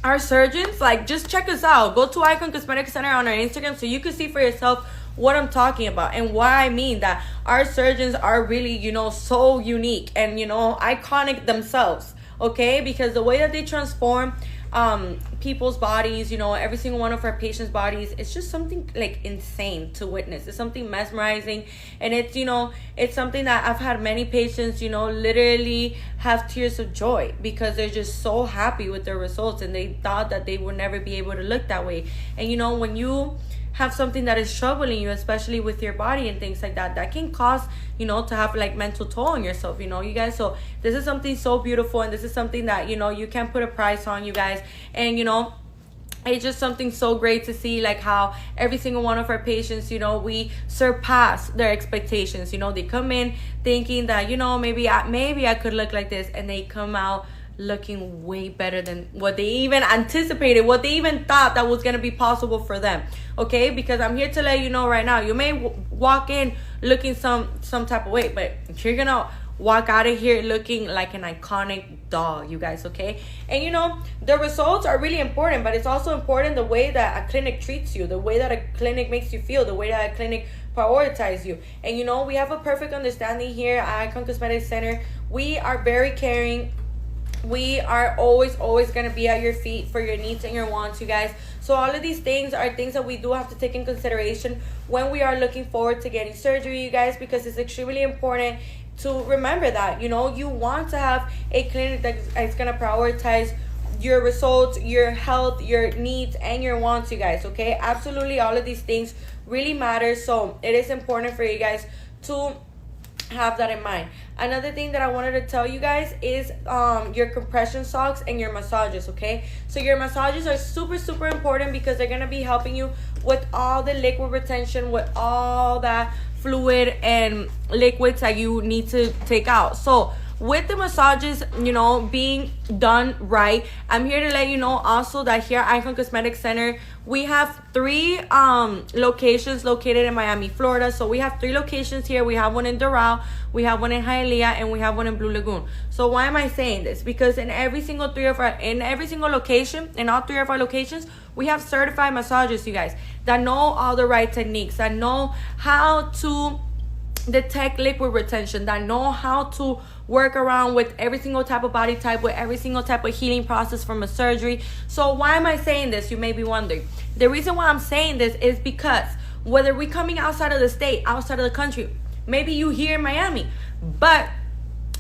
[SPEAKER 1] our surgeons, like, just check us out. Go to Icon Cosmetic Center on our Instagram so you can see for yourself what I'm talking about, and why I mean that our surgeons are really, you know, so unique and, you know, iconic themselves. Okay, because the way that they transform people's bodies, you know, every single one of our patients' bodies, it's just something like insane to witness. It's something mesmerizing, and it's, you know, it's something that I've had many patients, you know, literally have tears of joy because they're just so happy with their results, and they thought that they would never be able to look that way. And you know, when you have something that is troubling you, especially with your body and things like that, that can cause, you know, to have like mental toll on yourself, you know, you guys. So this is something so beautiful, and this is something that, you know, you can't put a price on, you guys. And you know, it's just something so great to see, like how every single one of our patients, you know, we surpass their expectations. You know, they come in thinking that, you know, maybe I could look like this, and they come out looking way better than what they even anticipated, what they even thought that was going to be possible for them. Okay, because I'm here to let you know right now, you may walk in looking some type of way, but you're gonna walk out of here looking like an iconic doll, you guys. Okay, and you know, the results are really important, but it's also important the way that a clinic treats you, the way that a clinic makes you feel, the way that a clinic prioritize you. And you know, we have a perfect understanding here at Icon Cosmetic Center. We are very caring. We are always going to be at your feet for your needs and your wants, you guys. So all of these things are things that we do have to take in consideration when we are looking forward to getting surgery, you guys, because it's extremely important to remember that, you know, you want to have a clinic that is going to prioritize your results, your health, your needs, and your wants, you guys. Okay, absolutely, all of these things really matter. So it is important for you guys to have that in mind. Another thing that I wanted to tell you guys is your compression socks and your massages. Okay, so your massages are super important because they're going to be helping you with all the liquid retention, with all that fluid and liquids that you need to take out. So with the massages, you know, being done right, I'm here to let you know also that here at Icon Cosmetic Center, we have 3 locations located in Miami, Florida. So we have 3 locations here. We have one in Doral, we have one in Hialeah, and we have one in Blue Lagoon. So why am I saying this? Because in every single location, in all 3 of our locations, we have certified massages, you guys, that know all the right techniques, that know how to detect liquid retention, that know how to work around with every single type of body type, with every single type of healing process from a surgery. So why am I saying this? You may be wondering. The reason why I'm saying this is because whether we're coming outside of the state, outside of the country, maybe you here in Miami, but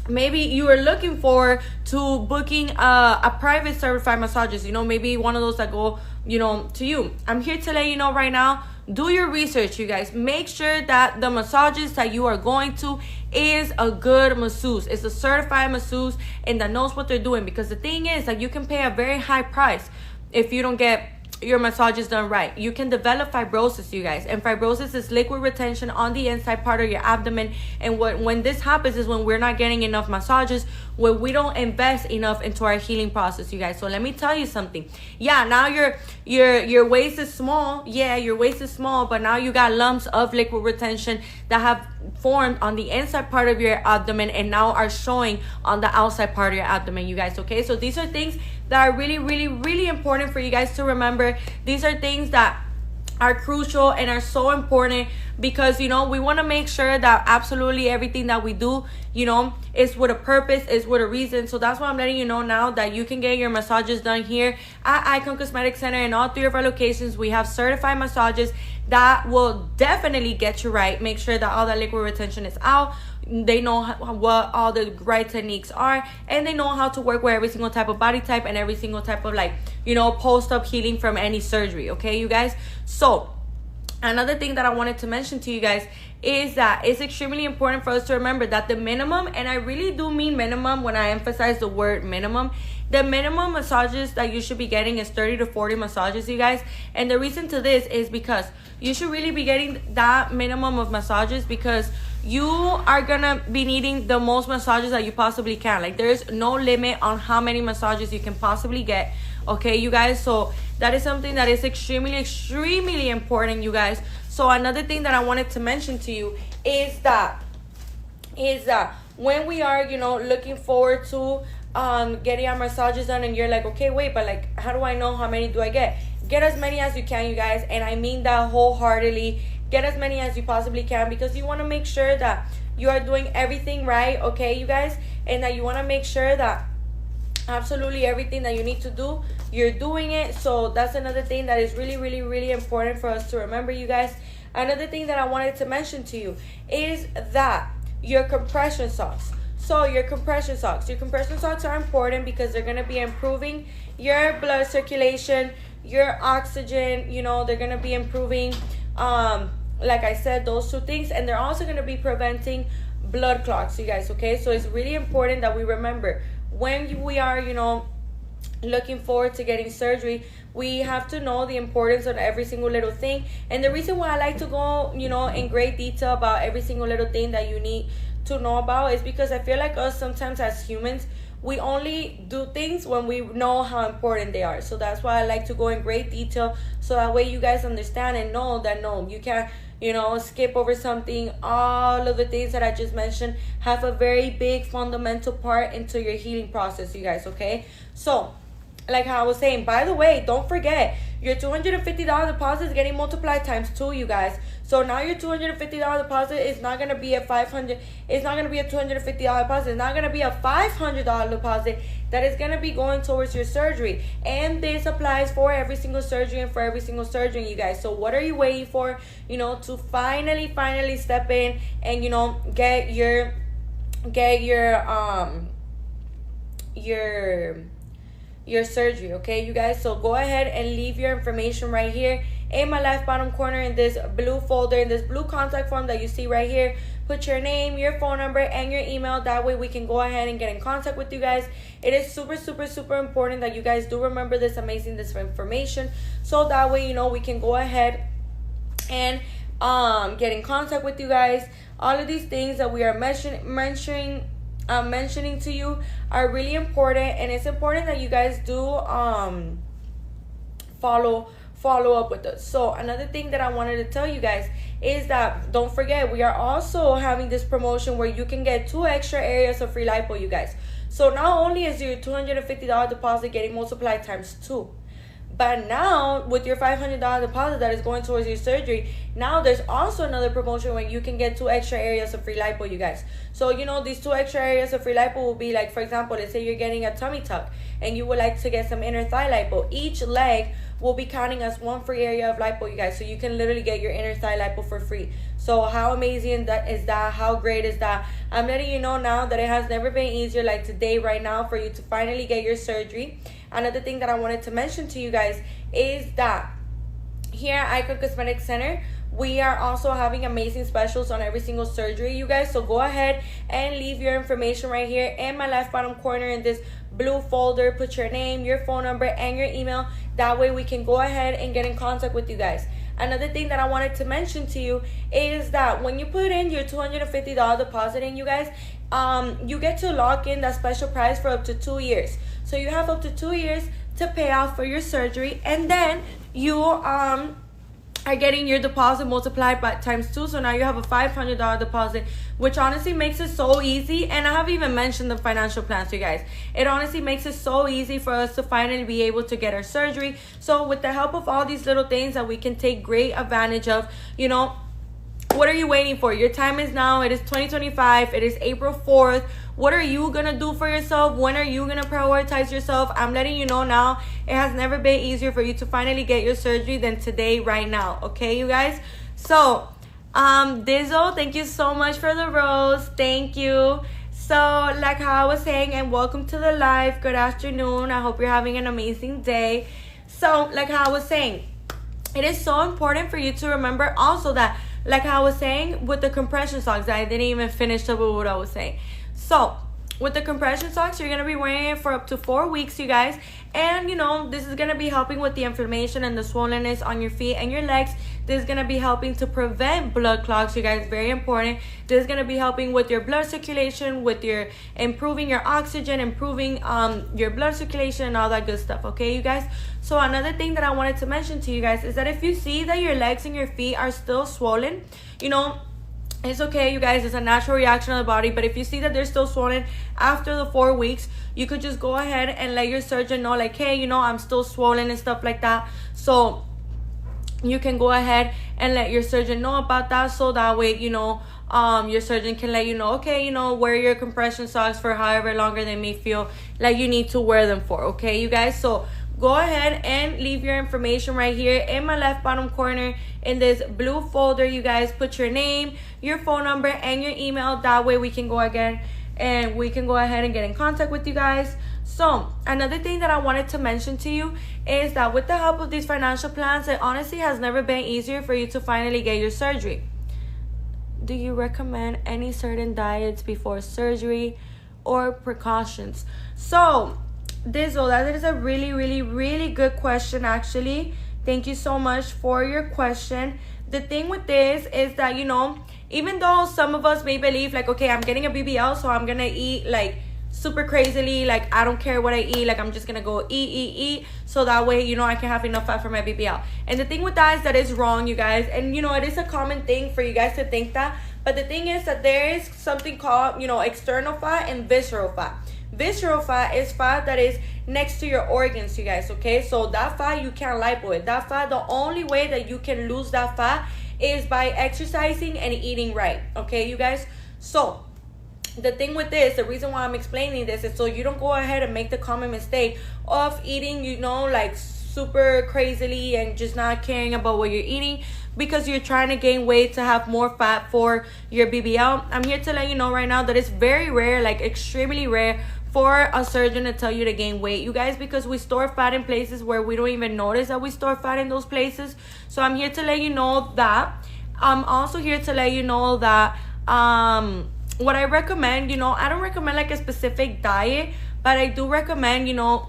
[SPEAKER 1] maybe you are looking forward to booking a private certified massages, you know, maybe one of those that go, you know, to you. I'm here to let you know right now, do your research, you guys. Make sure that the massages that you are going to is a good masseuse. It's a certified masseuse and that knows what they're doing. Because the thing is that you can pay a very high price if you don't get your massages done right. You can develop fibrosis, you guys, and fibrosis is liquid retention on the inside part of your abdomen. And when this happens is when we're not getting enough massages, when we don't invest enough into our healing process, you guys. So let me tell you something. Yeah, now your waist is small. Yeah, your waist is small, but now you got lumps of liquid retention that have formed on the inside part of your abdomen and now are showing on the outside part of your abdomen, you guys. Okay, so these are things that are really important for you guys to remember. These are things that are crucial and are so important, because we want to make sure that absolutely everything that we do is with a purpose, is with a reason. So that's why I'm letting you know now that you can get your massages done here at Icon Cosmetic Center. In all 3 of our locations, we have certified massages that will definitely get you right, make sure that all that liquid retention is out. They know what all the right techniques are, and they know how to work with every single type of body type and every single type of post-op healing from any surgery. Okay, you guys? So another thing that I wanted to mention to you guys is that it's extremely important for us to remember that the minimum, and I really do mean minimum when I emphasize the word minimum, the minimum massages that you should be getting is 30 to 40 massages, you guys. And the reason to this is because you should really be getting that minimum of massages, because you are gonna be needing the most massages that you possibly can. Like, there's no limit on how many massages you can possibly get. Okay, you guys? So that is something that is extremely important, you guys. So another thing that I wanted to mention to you is that when we are looking forward to getting our massages done, and you're like, okay, wait, but how do I know how many do I get? Get as many as you can, you guys, and I mean that wholeheartedly. Get as many as you possibly can, because you want to make sure that you are doing everything right, okay, you guys, and that you want to make sure that absolutely everything that you need to do, you're doing it. So that's another thing that is really important for us to remember, you guys. Another thing that I wanted to mention to you is that your compression socks. So your compression socks are important because they're going to be improving your blood circulation, your oxygen, they're going to be improving like I said, those 2 things, and they're also going to be preventing blood clots, you guys. Okay, so it's really important that we remember when we are looking forward to getting surgery, we have to know the importance of every single little thing. And the reason why I like to go in great detail about every single little thing that you need to know about is because I feel like us sometimes as humans, we only do things when we know how important they are. So that's why I like to go in great detail, so that way you guys understand and know that no, you can't skip over something. All of the things that I just mentioned have a very big fundamental part into your healing process, you guys. Okay, so like how I was saying, by the way, don't forget your $250 deposit is getting multiplied times 2, you guys. So now your $250 deposit is not gonna be a $500. It's not gonna be a $250 deposit. It's not gonna be a $500 deposit that is gonna be going towards your surgery. And this applies for every single surgery and for every single surgery, you guys. So what are you waiting for? To finally step in and get your surgery, okay, you guys? So go ahead and leave your information right here in my left bottom corner in this blue folder, in this blue contact form that you see right here. Put your name, your phone number, and your email. That way we can go ahead and get in contact with you guys. It is super important that you guys do remember this information, so that way we can go ahead and get in contact with you guys. All of these things that we are mentioning to you are really important, and it's important that you guys do follow up with us. So another thing that I wanted to tell you guys is that don't forget, we are also having this promotion where you can get 2 extra areas of free lipo, you guys. So not only is your $250 deposit getting multiplied times 2, but now with your $500 deposit that is going towards your surgery, now there's also another promotion where you can get 2 extra areas of free lipo, you guys. So these 2 extra areas of free lipo will be like, for example, let's say you're getting a tummy tuck and you would like to get some inner thigh lipo. Each leg will be counting as 1 free area of lipo, you guys. So you can literally get your inner thigh lipo for free. So how amazing is that? How great is that? I'm letting you know now that it has never been easier like today, right now, for you to finally get your surgery. Another thing that I wanted to mention to you guys is that here at Icon Cosmetic Center, we are also having amazing specials on every single surgery, you guys. So go ahead and leave your information right here in my left bottom corner in this blue folder. Put your name, your phone number, and your email. That way we can go ahead and get in contact with you guys. Another thing that I wanted to mention to you is that when you put in your $250 deposit in, you guys, you get to lock in that special price for up to 2 years. So you have up to 2 years to pay off for your surgery, and then you are getting your deposit multiplied by ×2, so now you have a $500 deposit, which honestly makes it so easy. And I haven't even mentioned the financial plans to you guys. It honestly makes it so easy for us to finally be able to get our surgery. So with the help of all these little things that we can take great advantage of, you know, what are you waiting for? Your time is now. It is 2025. It is April 4th. What are you going to do for yourself? When are you going to prioritize yourself? I'm letting you know now. It has never been easier for you to finally get your surgery than today, right now. Okay, you guys? So, Dizzle, thank you so much for the rose. Thank you. So, like how I was saying, and welcome to the live. Good afternoon. I hope you're having an amazing day. So, like how I was saying, it is so important for you to remember also that, like how I was saying, with the compression socks, I didn't even finish up with what I was saying. So, with the compression socks, you're going to be wearing it for up to 4 weeks, you guys. And, you know, this is going to be helping with the inflammation and the swollenness on your feet and your legs. This is going to be helping to prevent blood clots, you guys. Very important. This is going to be helping with your blood circulation, with your improving your oxygen, improving your blood circulation and all that good stuff, okay, you guys? So another thing that I wanted to mention to you guys is that if you see that your legs and your feet are still swollen, you know, it's okay, you guys. It's a natural reaction of the body. But if you see that they're still swollen after the 4 weeks, you could just go ahead and let your surgeon know, like, hey, you know, I'm still swollen and stuff like that. So you can go ahead and let your surgeon know about that, so that way, you know, your surgeon can let you know, okay, you know, wear your compression socks for however longer they may feel like you need to wear them for, okay, you guys? So go ahead and leave your information right here in my left bottom corner in this blue folder, you guys. Put your name, your phone number, and your email. That way we can go again and we can go ahead and get in contact with you guys. So another thing that I wanted to mention to you is that with the help of these financial plans, it honestly has never been easier for you to finally get your surgery. Do you recommend any certain diets before surgery or precautions? So Dizzle, that is a really good question, actually. Thank you so much for your question. The thing with this is that, you know, even though some of us may believe, like, okay, I'm getting a BBL, so I'm gonna eat like super crazily, like I don't care what I eat, like I'm just gonna go eat, so that way, you know, I can have enough fat for my BBL. And the thing with that is that it's wrong, you guys. And you know, it is a common thing for you guys to think that, but the thing is that there is something called, you know, external fat and visceral fat. Visceral fat is fat that is next to your organs, you guys, okay? So that fat, you can't lipo it. That fat, the only way that you can lose that fat is by exercising and eating right, okay, you guys? So the thing with this, the reason why I'm explaining this is so you don't go ahead and make the common mistake of eating, you know, like super crazily and just not caring about what you're eating because you're trying to gain weight to have more fat for your BBL. I'm here to let you know right now that it's very rare, like extremely rare, for a surgeon to tell you to gain weight, you guys, because we store fat in places where we don't even notice that we store fat in those places. So I'm here to let you know that. I'm also here to let you know that what I recommend, you know, I don't recommend like a specific diet, but I do recommend, you know,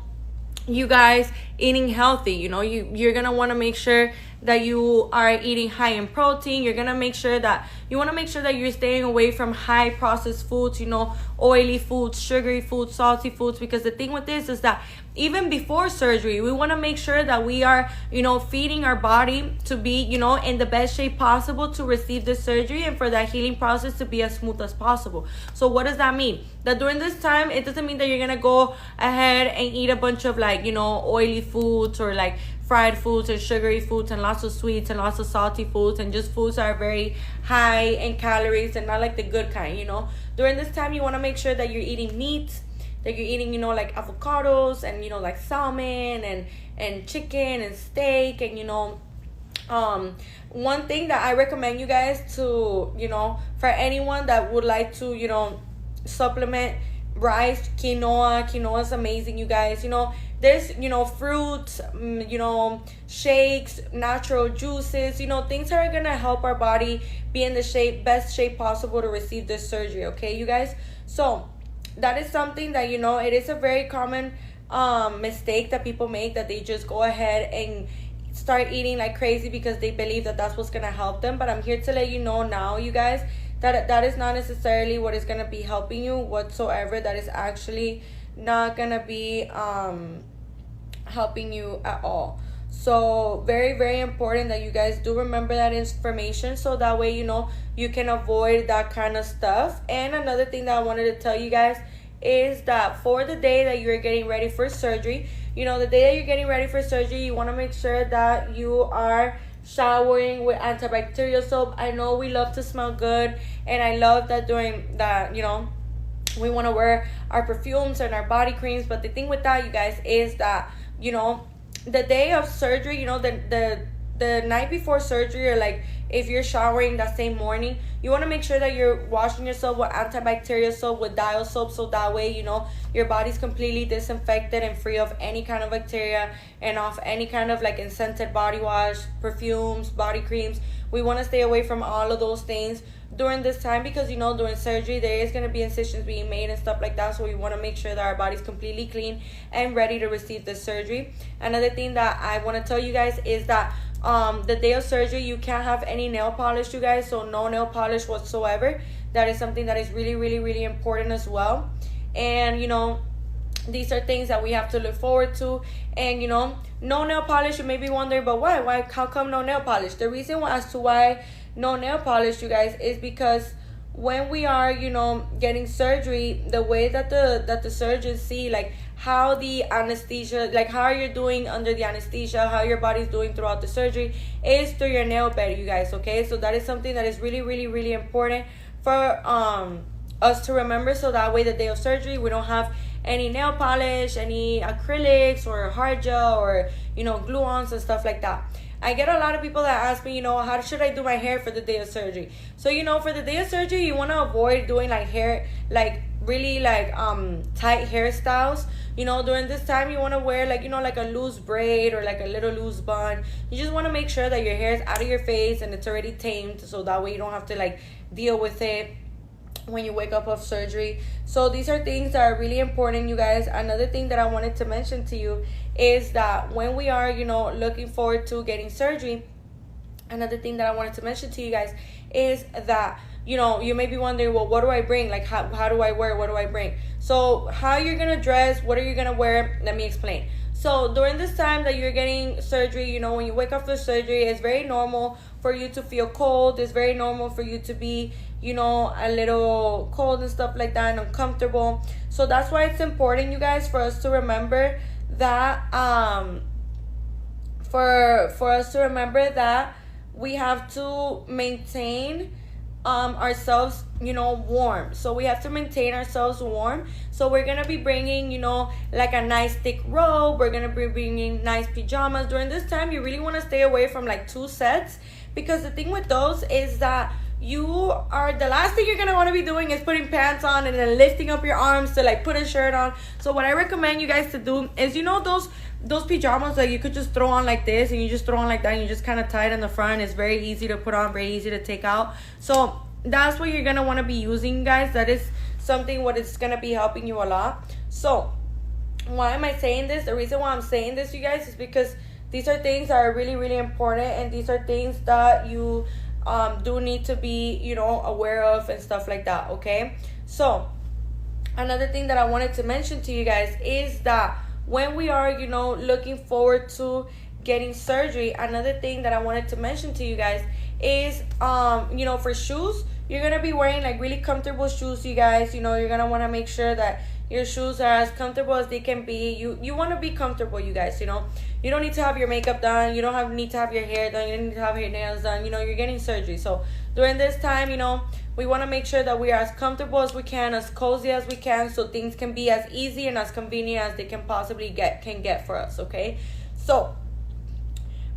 [SPEAKER 1] you guys eating healthy. You know, you're gonna want to make sure that you are eating high in protein. You're gonna make sure that you're staying away from high processed foods, you know, oily foods, sugary foods, salty foods, because the thing with this is that even before surgery, we want to make sure that we are, you know, feeding our body to be, you know, in the best shape possible to receive the surgery and for that healing process to be as smooth as possible. So what does that mean? That during this time, it doesn't mean that you're gonna go ahead and eat a bunch of like, you know, oily foods or like fried foods and sugary foods and lots of sweets and lots of salty foods and just foods that are very high in calories and not like the good kind, you know. During this time, you want to make sure that you're eating meat, that you're eating, you know, like avocados and, you know, like salmon and chicken and steak. And, you know, one thing that I recommend you guys to, you know, for anyone that would like to, you know, supplement rice, quinoa is amazing, you guys. You know, there's, you know, fruits, you know, shakes, natural juices, you know, things that are gonna help our body be in the best shape possible to receive this surgery, okay, you guys? So that is something that, you know, it is a very common mistake that people make, that they just go ahead and start eating like crazy because they believe that that's what's gonna help them. But I'm here to let you know now, you guys, that is not necessarily what is gonna be helping you whatsoever. That is actually not gonna be helping you at all. So very, very important that you guys do remember that information, so that way, you know, you can avoid that kind of stuff. And another thing that I wanted to tell you guys is that for the day that you're getting ready for surgery, you know, the day that you're getting ready for surgery, you want to make sure that you are showering with antibacterial soap. I know we love to smell good, and I love that during that, you know, we want to wear our perfumes and our body creams. But the thing with that, you guys, is that, you know, the day of surgery, you know, the night before surgery, or like if you're showering that same morning, you want to make sure that you're washing yourself with antibacterial soap, with dial soap, so that way, you know, your body's completely disinfected and free of any kind of bacteria and of any kind of like scented body wash, perfumes, body creams. We want to stay away from all of those things during this time, because, you know, during surgery there is going to be incisions being made and stuff like that. So we want to make sure that our body's completely clean and ready to receive the surgery. Another thing that I want to tell you guys is that the day of surgery, you can't have any nail polish, you guys. So no nail polish whatsoever. That is something that is really, really, really important as well. And, you know, these are things that we have to look forward to. And, you know, no nail polish. You may be wondering, but why how come no nail polish? The reason as to why no nail polish, you guys, is because when we are, you know, getting surgery, the way that the surgeons see like how the anesthesia, like how you're doing under the anesthesia, how your body's doing throughout the surgery, is through your nail bed, you guys. Okay, so that is something that is really, really, really important for us to remember, so that way the day of surgery we don't have any nail polish, any acrylics or hard gel, or, you know, glue-ons and stuff like that. I get a lot of people that ask me, you know, how should I do my hair for the day of surgery? So, you know, for the day of surgery, you want to avoid doing like hair, like really like tight hairstyles. You know, during this time you want to wear like, you know, like a loose braid or like a little loose bun. You just want to make sure that your hair is out of your face and it's already tamed, so that way you don't have to like deal with it when you wake up of surgery. So these are things that are really important, you guys. Another thing that I wanted to mention to you is that when we are, you know, looking forward to getting surgery, another thing that I wanted to mention to you guys is that, you know, you may be wondering, well, what do I bring? Like, how do I wear? What do I bring? So how you're going to dress, what are you going to wear? Let me explain. So during this time that you're getting surgery, you know, when you wake up for surgery, it's very normal for you to feel cold. It's very normal for you to be, you know, a little cold and stuff like that, and uncomfortable. So that's why it's important, you guys, for us to remember that for us to remember that we have to maintain ourselves, you know, warm. So we have to maintain ourselves warm. So we're gonna be bringing, you know, like a nice thick robe. We're gonna be bringing nice pajamas. During this time, you really want to stay away from like 2 sets, because the thing with those is that you are, the last thing you're gonna want to be doing is putting pants on and then lifting up your arms to like put a shirt on. So what I recommend you guys to do is, you know, those pajamas that you could just throw on like this, and you just throw on like that, and you just kind of tie it in the front. It's very easy to put on, very easy to take out. So that's what you're gonna want to be using, guys. That is something what is gonna be helping you a lot. So why am I saying this? The reason why I'm saying this, you guys, is because these are things that are really, really important, and these are things that you do need to be, you know, aware of and stuff like that. Okay, so another thing that I wanted to mention to you guys is that when we are, you know, looking forward to getting surgery, another thing that I wanted to mention to you guys is you know, for shoes, you're gonna be wearing like really comfortable shoes, you guys. You know, you're gonna want to make sure that your shoes are as comfortable as they can be. You want to be comfortable, you guys. You know, you don't need to have your makeup done, you don't need to have your hair done, you don't need to have your nails done. You know, you're getting surgery. So during this time, you know, we want to make sure that we are as comfortable as we can, as cozy as we can, so things can be as easy and as convenient as they can possibly get for us. Okay, so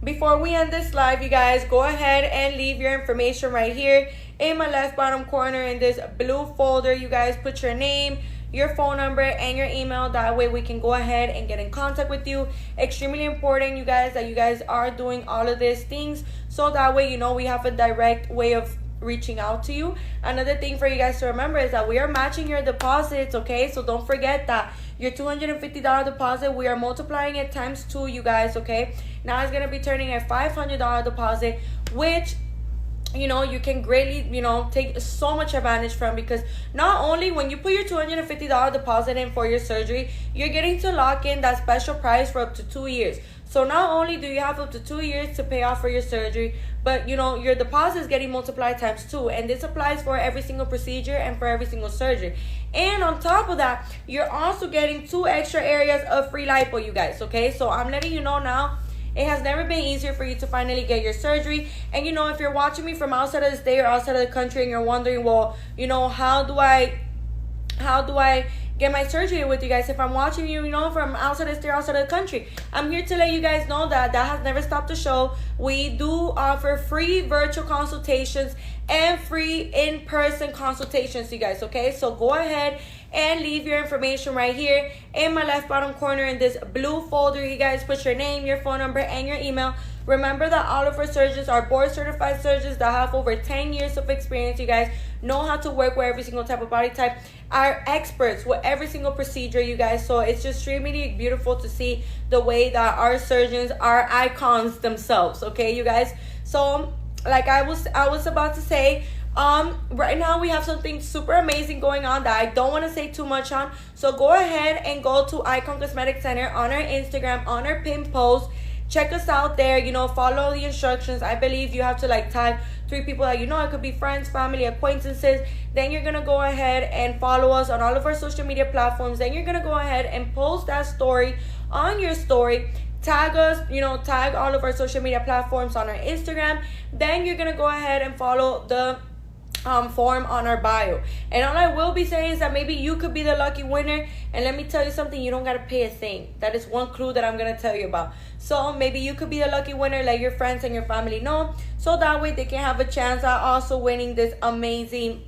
[SPEAKER 1] before we end this live, you guys, go ahead and leave your information right here in my left bottom corner in this blue folder. You guys put your name, your phone number, and your email. That way we can go ahead and get in contact with you. Extremely important, you guys, that you guys are doing all of these things, so that way, you know, we have a direct way of reaching out to you. Another thing for you guys to remember is that we are matching your deposits. Okay, so don't forget that your $250 deposit, we are multiplying it times 2, you guys. Okay, now it's gonna be turning a $500 deposit, which, you know, you can greatly, you know, take so much advantage from, because not only when you put your $250 deposit in for your surgery, you're getting to lock in that special price for up to 2 years. So not only do you have up to 2 years to pay off for your surgery, but you know, your deposit is getting multiplied times 2, and this applies for every single procedure and for every single surgery. And on top of that, you're also getting 2 extra areas of free lipo, you guys, okay? So I'm letting you know now, it has never been easier for you to finally get your surgery. And you know, if you're watching me from outside of the state or outside of the country and you're wondering, well, you know, how do I get my surgery with you guys if I'm watching you, you know, from outside of the state, outside of the country? I'm here to let you guys know that that has never stopped the show. We do offer free virtual consultations and free in-person consultations, you guys, okay? So go ahead and leave your information right here in my left bottom corner in this blue folder. You guys put your name, your phone number, and your email. Remember that all of our surgeons are board certified surgeons that have over 10 years of experience. You guys know how to work with every single type of body type, are experts with every single procedure, you guys. So it's just extremely beautiful to see the way that our surgeons are icons themselves, okay, you guys? So like I was about to say, right now we have something super amazing going on that I don't want to say too much on. So go ahead and go to Icon Cosmetic Center on our Instagram, on our pin post. Check us out there, you know, follow the instructions. I believe you have to like tag 3 people that you know. It could be friends, family, acquaintances. Then you're gonna go ahead and follow us on all of our social media platforms. Then you're gonna go ahead and post that story on your story. Tag us, you know, tag all of our social media platforms on our Instagram. Then you're gonna go ahead and follow the form on our bio. And all I will be saying is that maybe you could be the lucky winner. And let me tell you something, you don't gotta pay a thing. That is one clue that I'm gonna tell you about. So maybe you could be the lucky winner. Let your friends and your family know, so that way they can have a chance at also winning this amazing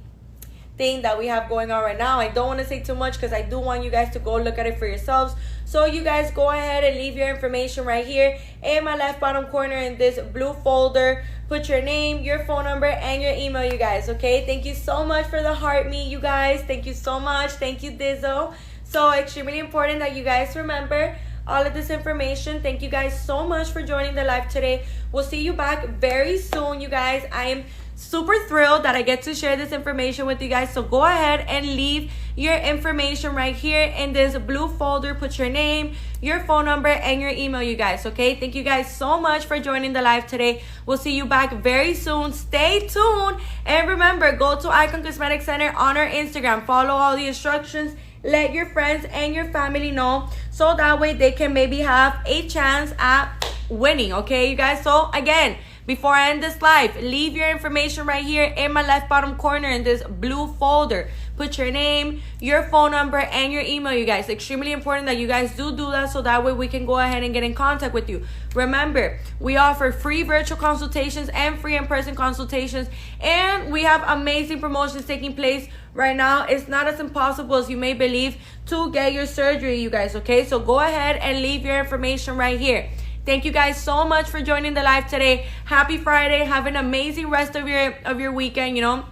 [SPEAKER 1] thing that we have going on right now. I don't want to say too much because I do want you guys to go look at it for yourselves. So you guys go ahead and leave your information right here in my left bottom corner in this blue folder. Put your name, your phone number, and your email, you guys, okay? Thank you so much for the heart me, you guys. Thank you so much. Thank you, Dizzo. So extremely important that you guys remember all of this information. Thank you guys so much for joining the live today. We'll see you back very soon, you guys. I am super thrilled that I get to share this information with you guys. So go ahead and leave your information right here in this blue folder. Put your name, your phone number, and your email, you guys, okay? Thank you guys so much for joining the live today. We'll see you back very soon. Stay tuned, and remember, go to Icon Cosmetic Center on our Instagram. Follow all the instructions. Let your friends and your family know, so that way they can maybe have a chance at winning, okay, you guys? So again, before I end this live, leave your information right here in my left bottom corner in this blue folder. Put your name, your phone number, and your email, you guys. Extremely important that you guys do that, so that way we can go ahead and get in contact with you. Remember, we offer free virtual consultations and free in-person consultations, and we have amazing promotions taking place right now. It's not as impossible as you may believe to get your surgery, you guys, okay? So go ahead and leave your information right here. Thank you guys so much for joining the live today. Happy Friday. Have an amazing rest of your weekend, you know.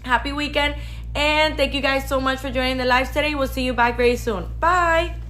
[SPEAKER 1] Happy weekend. And thank you guys so much for joining the live today. We'll see you back very soon. Bye.